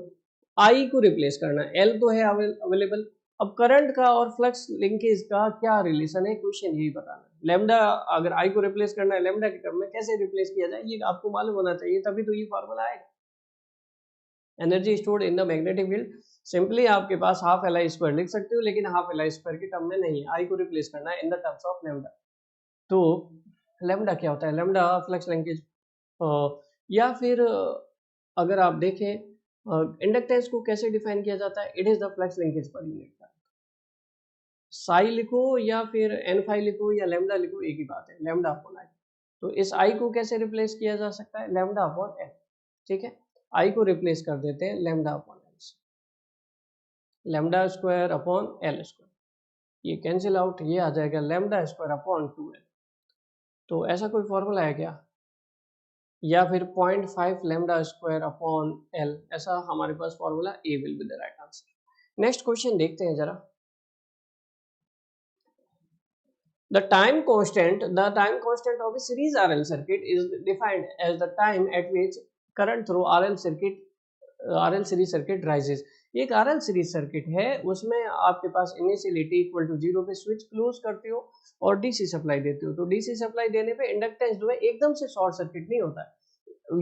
आई को रिप्लेस करना, एल तो है अवेलेबल, अब करंट का और फ्लक्स लिंकेज का क्या रिलेशन है, क्वेश्चन यही बताना है। लेमडा अगर आई को रिप्लेस करना है लेमडा की टर्म में, कैसे रिप्लेस किया जाए ये आपको मालूम होना चाहिए, तभी तो ये फॉर्मूला आएगा। Energy stored in the magnetic field, simply आपके पास हाफ एल आई स्क्वायर लिख सकते हो, लेकिन हाफ एल आई स्क्वायर की टर्म में नहीं, आई को रिप्लेस करना है in the terms of lambda. तो लेमडा क्या होता है, लेमडा फ्लक्स लिंकेज, या फिर अगर आप देखें इंडक्टेंस को कैसे डिफाइन किया जाता है, it is the flux linkage per unit, Sai लिखो या फिर एन फाई लिखो या लेमडा लिखो एक ही बात है, लेमडा अपॉन आई। तो इस आई को कैसे रिप्लेस किया जा सकता है, लेमडा अपॉन एल, ठीक है, आई को रिप्लेस कर देते हैं लेमडा अपॉन एल से, lambda square upon L square, ये कैंसिल आउट, ये आ जाएगा लेमडा स्क्वायर अपॉन 2l। तो ऐसा कोई फॉर्मूला है क्या, या फिर 0.5 लेमडा स्क्वायर अपॉन एल, ऐसा हमारे पास formula, A will be the right answer. Next question देखते हैं जरा। The time constant of a series RL circuit is defined as the time at which current through RL series circuit rises। एक RL series circuit है, उसमें आपके पास इनिशियलिटी equal to 0 पे switch close करते हो और डीसी सप्लाई देते हो, तो डीसी सप्लाई देने पे इंडक्टेंस जो है एकदम से शॉर्ट सर्किट नहीं होता है,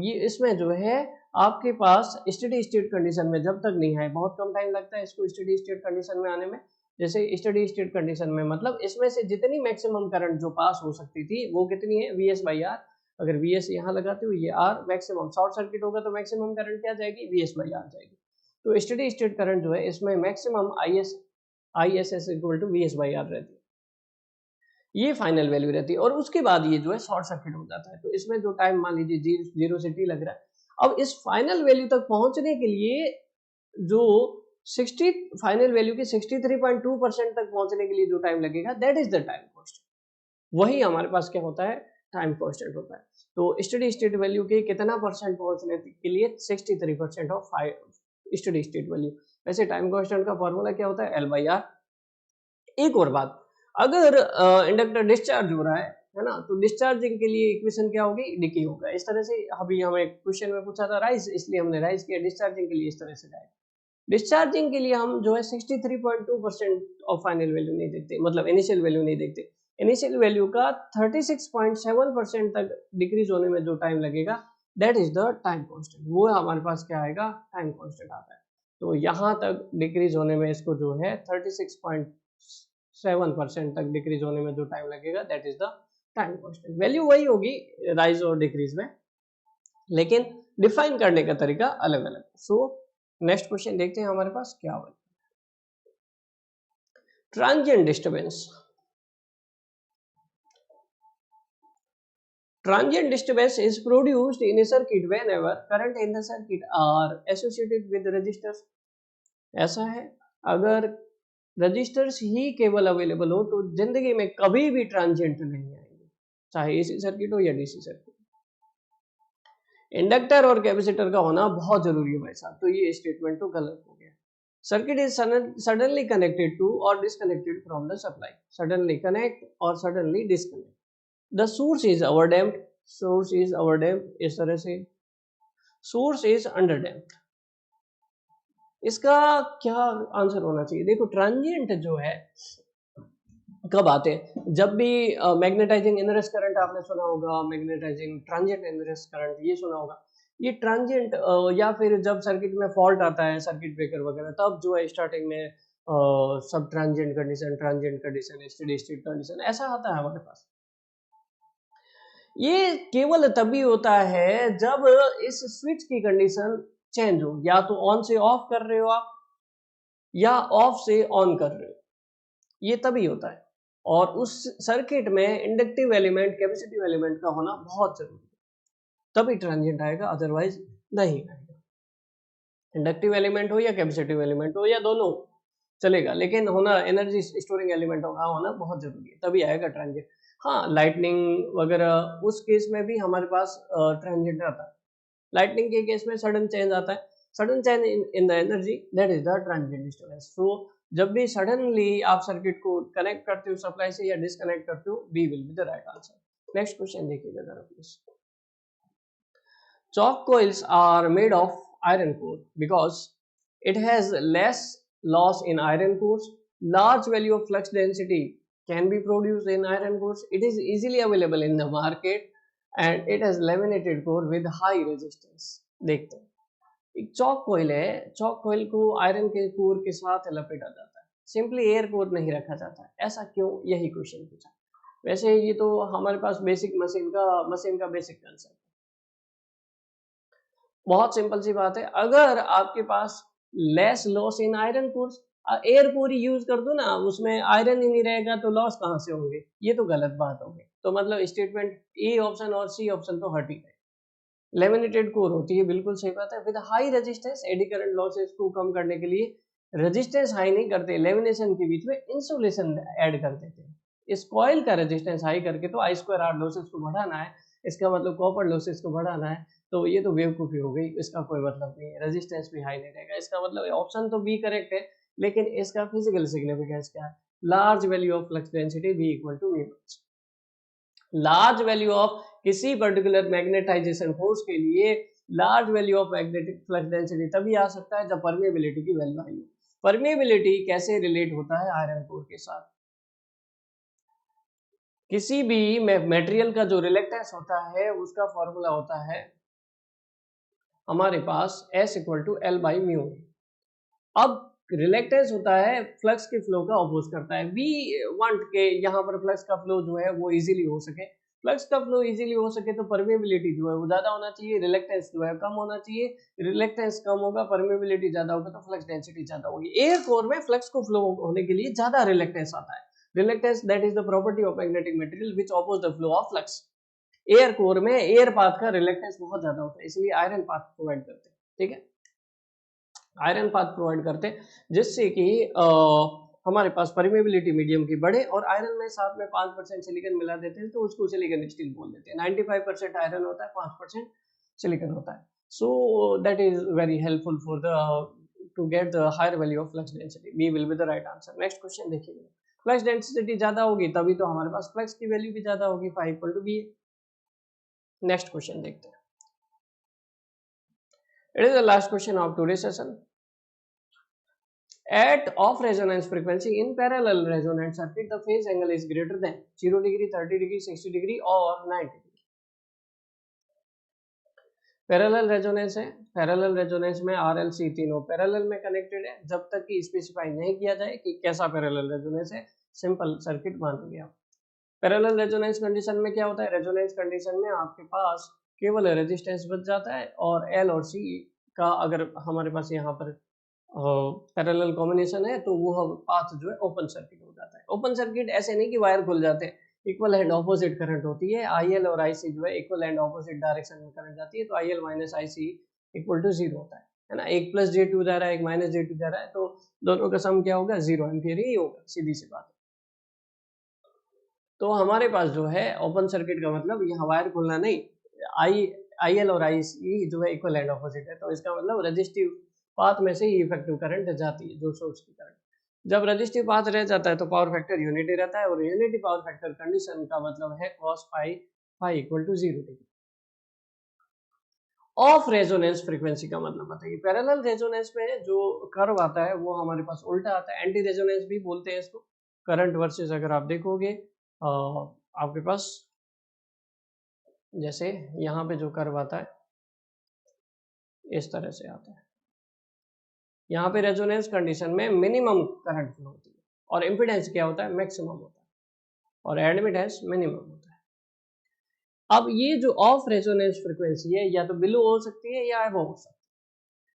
ये इसमें जो है आपके पास स्टेडी स्टेट कंडीशन में जब तक नहीं है, बहुत कम टाइम लगता है इसको स्टेडी स्टेट कंडीशन में आने में। जैसे स्टेडी स्टेट कंडीशन में मतलब इसमें से जितनी मैक्सिमम करंट जो पास हो सकती थी वो कितनी है, वी एस बाई आर, अगर वी एस यहाँ लगाते हो ये आर मैक्सिमम, शॉर्ट सर्किट होगा तो मैक्सिमम करंट क्या जाएगी, वी एस बाई आर जाएगी। तो स्टेडी स्टेट करंट जो है इसमें maximum I S S equal to V S by R रहती है, ये फाइनल वैल्यू रहती है, और उसके बाद ये जो है शॉर्ट सर्किट हो जाता है। तो इसमें जो टाइम मान लीजिए 0 से टी लग रहा है, अब इस फाइनल वैल्यू तक पहुंचने के लिए जो 60 फाइनल वैल्यू के 63.2% तक पहुंचने के लिए जो टाइम लगेगा that is the time constant, वही हमारे पास क्या होता है, टाइम कांस्टेंट होता है। तो स्टेडी स्टेट वैल्यू के कितना परसेंट पहुंचने के लिए 63% ऑफ स्टेडी स्टेट वैल्यू। वैसे टाइम कांस्टेंट का फॉर्मूला क्या होता है, एल बाई आर। एक और बात, अगर इंडक्टर डिस्चार्ज हो रहा है ना, तो डिस्चार्जिंग के लिए इक्वेशन क्या होगी, डिके होगा। इस तरह से अभी हमें क्वेश्चन में पूछा था राइज, इसलिए हमने राइज किया, डिस्चार्जिंग के लिए इस तरह से जाएगा। डिस्चार्जिंग के लिए हम जो है 63.2% ऑफ फाइनल वैल्यू नहीं देखते, मतलब इनिशियल वैल्यू नहीं देखते, इनिशियल वैल्यू का 36.7% तक डिक्रीज होने में जो टाइम लगेगा that is the time constant, वो हमारे पास क्या आएगा, टाइम कांस्टेंट आता है। तो यहाँ तक डिक्रीज होने में इसको जो है 36.7% तक डिक्रीज होने में जो टाइम लगेगा that is the time constant. Value वही होगी राइज और डिक्रीज में, लेकिन डिफाइन करने का तरीका अलग अलग। सो नेक्स्ट क्वेश्चन देखते हैं हमारे पास क्या होगा, transient disturbance. Transient disturbance is produced in a circuit whenever current in the circuit are associated with resistors. ऐसा है, अगर रजिस्टर्स ही केवल अवेलेबल हो तो जिंदगी में कभी भी ट्रांजिएंट नहीं आएंगे, चाहे एसी सर्किट हो या डीसी सर्किट। इंडक्टर और कैपेसिटर का होना बहुत जरूरी है भाई साहब, तो ये स्टेटमेंट तो गलत हो गया। Circuit is suddenly connected to और disconnected from the supply, suddenly connect और suddenly disconnect. The source is overdamped, source is overdamped, इस तरह से सोर्स इज अंडरडैम्प्ड। इसका क्या आंसर होना चाहिए? देखो ट्रांजिएंट जो है कब आते हैं, जब भी मैग्नेटाइजिंग इनरेस्ट करंट आपने सुना होगा, मैग्नेटाइजिंग ट्रांजिएंट इनरेस्ट करंट ये सुना होगा, ये ट्रांजिएंट या फिर जब सर्किट में फॉल्ट आता है, सर्किट ब्रेकर वगैरह, तब जो है स्टार्टिंग में सब transient condition, steady state condition ऐसा आता है हमारे पास। ये केवल तभी होता है जब इस स्विच की कंडीशन चेंज हो, या तो ऑन से ऑफ कर रहे हो आप या ऑफ से ऑन कर रहे हो, ये तभी होता है। और उस सर्किट में इंडक्टिव एलिमेंट, कैपेसिटिव एलिमेंट का होना बहुत जरूरी है, तभी ट्रांजिएंट आएगा, अदरवाइज नहीं आएगा। इंडक्टिव एलिमेंट हो या कैपेसिटिव एलिमेंट हो या दोनों चलेगा, लेकिन होना एनर्जी स्टोरिंग एलिमेंट होना बहुत जरूरी है, तभी आएगा ट्रांजिएंट। हाँ, लाइटनिंग वगैरह उस केस में भी हमारे पास ट्रांजिएंट आता है। लाइटनिंग के केस में सडन चेंज आता है, sudden change in the energy, that is the transient disturbance. So जब भी सडनली आप सर्किट को कनेक्ट करते हो सप्लाई से या डिस्कनेक्ट करते हो, B will be the right answer. Next question देखिएगा जरा please. Chalk coils are made of iron core because it has less loss in iron cores. Large value of flux density can be produced in iron cores. It is easily available in the market and it has laminated core with high resistance. देखते हैं, एक chalk कोयल है, chalk कोयल को iron के core के साथ लपेटा जाता है, सिंपली एयर कोर नहीं रखा जाता है, ऐसा क्यों? यही क्वेश्चन पूछा। वैसे ये तो हमारे पास बेसिक मशीन का बेसिक कंसेप्ट, बहुत सिंपल सी बात है। अगर आपके पास less loss in iron cores, air core use कर दो ना, उसमें आयरन ही नहीं रहेगा तो लॉस कहां से होंगे? ये तो गलत बात होगी। तो मतलब स्टेटमेंट ए ऑप्शन और सी ऑप्शन तो हट ही गए। लेमिनेटेड कोर होती है, बिल्कुल सही बात है। With high resistance, eddy current losses को कम करने के लिए रेजिस्टेंस हाई नहीं करते, लेमिनेशन के बीच में इंसुलेशन ऐड कर देते हैं। इस कॉइल का रेजिस्टेंस हाई करके तो आई स्क्वायर आर लॉसेस को बढ़ाना है, इसका मतलब कॉपर लॉसेस को बढ़ाना है, तो ये तो बेवकूफ़ी हो गई, इसका कोई मतलब नहीं है। रेजिस्टेंस भी हाई नहीं रहेगा, इसका मतलब ऑप्शन तो बी करेक्ट है, लेकिन इसका फिजिकल सिग्निफिकेंस क्या है? Large value of flux density B equal to V. Large value of किसी पर्टिकुलर मैग्नेटाइजेशन फोर्स के लिए large value of magnetic flux density तभी आ सकता है जब परमेबिलिटी की वैल्यू आई हो। परमेबिलिटी कैसे रिलेट होता है आयरन कोर के साथ? किसी भी मटेरियल का जो रिलेक्टेंस होता है उसका फॉर्मूला होता है हमारे पास S equal to L by mu. अब रिलेक्टेंस होता है फ्लक्स के फ्लो का अपोज करता है। वी वांट के यहाँ पर फ्लक्स का फ्लो जो है वो इजीली हो सके, फ्लक्स का फ्लो इजीली हो सके तो परमेबिलिटी जो है वो ज्यादा होना चाहिए, रिलेक्टेंस जो है कम होना चाहिए। रिलेक्टेंस कम होगा, परमेबिलिटी ज्यादा होगा तो फ्लक्स डेंसिटी ज्यादा होगी। एयर कोर में फ्लक्स को फ्लो होने के लिए ज्यादा रिलेक्टेंस आता है। Reluctance that is the property of magnetic material which oppose the flow of flux. Air core में एयर पाथ का रिलेक्टेंस बहुत ज्यादा होता है, इसलिए आयरन पाथ प्रोवाइड करते हैं। ठीक है, आयरन पाथ प्रोवाइड करते हैं जिससे कि हमारे पास परमेबिलिटी मीडियम की बढ़े, और आयरन में साथ में 5% सिलिकॉन मिला देते हैं तो उसको सिलिकॉन स्टील बोल देते हैं। 95% आयरन होता है, 5% सिलिकॉन होता है। So that is very helpful for the to get the higher value of flux density. B will be the right answer. Next question देखिए, फ्लक्स डेंसिटी ज्यादा होगी तभी तो हमारे पास फ्लक्स की वैल्यू भी ज्यादा होगी, 5 equal to B. Next question देखते हैं। It is the last question of today's session. At off resonance frequency in parallel resonant circuit, the phase angle is greater than 0 degree, 30 degree, 60 degree or 90 degree. Parallel resonance है, parallel resonance में RLC तीनों parallel में connected है। जब तक कि specify नहीं किया जाए कि कैसा पैरेलल रेजोनेंस है, सिंपल सर्किट मान लिया। पैरेलल रेजोनेंस कंडीशन में क्या होता है? रेजोनेंस कंडीशन में आपके पास केवल रेजिस्टेंस बच जाता है, और एल और सी का अगर हमारे पास यहाँ पर पैरेलल कॉम्बिनेशन है तो वो पाथ जो है ओपन सर्किट हो जाता है। ओपन सर्किट ऐसे नहीं कि वायर खुल जाते हैं, इक्वल एंड ऑपोजिट करंट होती है, IL और IC जो है इक्वल एंड ऑपोजिट डायरेक्शन में करंट जाती है, तो IL minus IC equal to 0 होता है ना। एक प्लस J2 जा रहा है, एक माइनस J2 जा रहा है, तो दोनों का सम क्या होगा, 0 एम्पियर ही होगा, सीधी सी बात है। तो हमारे पास जो है ओपन सर्किट का मतलब यहाँ वायर खुलना नहीं, IL और IC जो है इक्वल एंड ऑपोजिट है, तो इसका मतलब रेजिस्टिव पाथ में से ही इफेक्टिव करंट जाती है, जो सोर्स की करंट। जब रेजिस्टिव पाथ रह जाता है तो पावर फैक्टर यूनिटी रहता है, और यूनिटी पावर फैक्टर कंडीशन का मतलब है cos phi equal to 0 degree. Of resonance frequency का मतलब बताइए। पैरेलल रेजोनेंस में जो कर्व आता है वो हमारे पास उल्टा आता है, एंटी रेजोनेंस भी बोलते हैं इसको। करंट वर्सेस अगर आप देखोगे आपके पास जैसे यहाँ पे जो कर्व आता है इस तरह से आता है, यहाँ पे रेजोनेंस कंडीशन में मिनिमम करंट फ्लो होती है, और इम्पीडेंस क्या होता है, मैक्सिमम होता है, और एडमिटेंस मिनिमम होता है। अब ये जो ऑफ रेजोनेंस फ्रीक्वेंसी है या तो बिलो हो सकती है या अबव हो सकती है।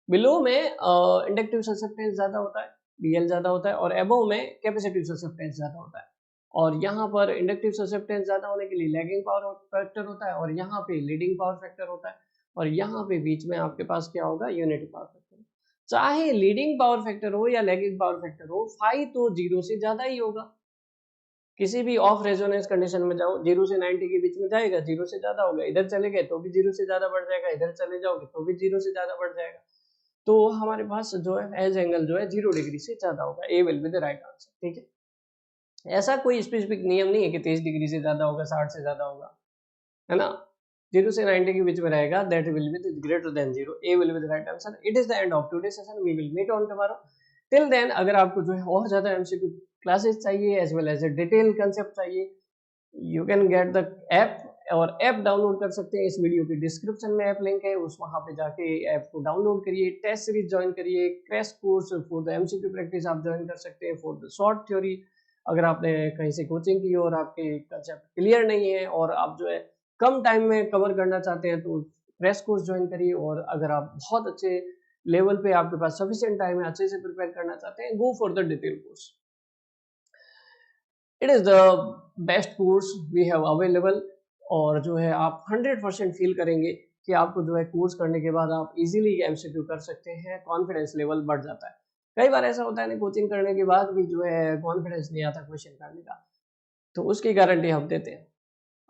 बिलो में इंडक्टिव ससेप्टेंस ज्यादा होता है, DL ज्यादा होता है, और अबव में कैपेसिटिव ससेप्टेंस ज्यादा होता है। और यहाँ पर इंडक्टिव ससेप्टेंस ज्यादा होने के लिए लैगिंग पावर फैक्टर होता है, और यहाँ पे लीडिंग पावर फैक्टर होता है, और यहाँ पे बीच में आपके पास क्या होगा, यूनिटी पावर फैक्टर। चाहे लीडिंग पावर फैक्टर हो या लैगिंग पावर फैक्टर हो, फाई तो 0 से ज्यादा ही होगा। किसी भी ऑफ रेजोनेंस कंडीशन में जाओ, 0 से 90 के बीच में जाएगा, 0 से ज्यादा होगा, इधर चले गए तो भी 0 से ज्यादा बढ़ जाएगा, इधर चले जाओगे तो भी 0 से ज्यादा बढ़ जाएगा। तो हमारे पास जो है एज एंगल जो है 0 डिग्री से ज्यादा होगा, A will be the right answer. ठीक है, ऐसा कोई स्पेसिफिक नियम नहीं है कि 30 डिग्री से ज्यादा होगा, 60 से ज्यादा होगा, है ना। 0 से 90 के बीच में रहेगा, that will be greater than 0, A will be the right answer. It is the end of today session, we will meet on tomorrow. Till then अगर आपको जो है और ज्यादा एमसीक्यू क्लासेस चाहिए as well as detail concept चाहिए, you can get the app, और app download कर सकते हैं। इस वीडियो के डिस्क्रिप्शन में ऐप लिंक है, उस वहां पे जाके ऐप को डाउनलोड करिए, टेस्ट सीरीज ज्वाइन करिए, crash course for the MCQ practice आप ज्वाइन कर सकते हैं, फॉर द शॉर्ट थ्योरी अगर आपने कहीं से कोचिंग की और आपके कंसेप्ट क्लियर नहीं है और आप जो है कम टाइम में कवर करना चाहते हैं तो क्रैश कोर्स ज्वाइन करिए। और अगर आप बहुत अच्छे लेवल पे आपके पास सफिशिएंट टाइम है, अच्छे से प्रिपेयर करना चाहते हैं, go for the detail course. It is the best course we have available, और जो है आप 100% फील करेंगे कि आपको जो है कोर्स करने के बाद आप इजीली एमसीक्यू कर सकते हैं, कॉन्फिडेंस लेवल बढ़ जाता है। कई बार ऐसा होता है ना, कोचिंग करने के बाद भी जो है कॉन्फिडेंस नहीं आता क्वेश्चन करने का, तो उसकी गारंटी हम देते हैं।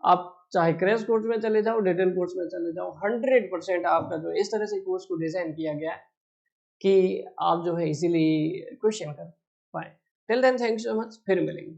आप चाहे क्रैश कोर्स में चले जाओ, डिटेल कोर्स में चले जाओ, 100% आपका जो इस तरह से कोर्स को डिजाइन किया गया है कि आप जो है इजीली क्वेश्चन कर पाए। Till then thanks so much, फिर मिलेंगे।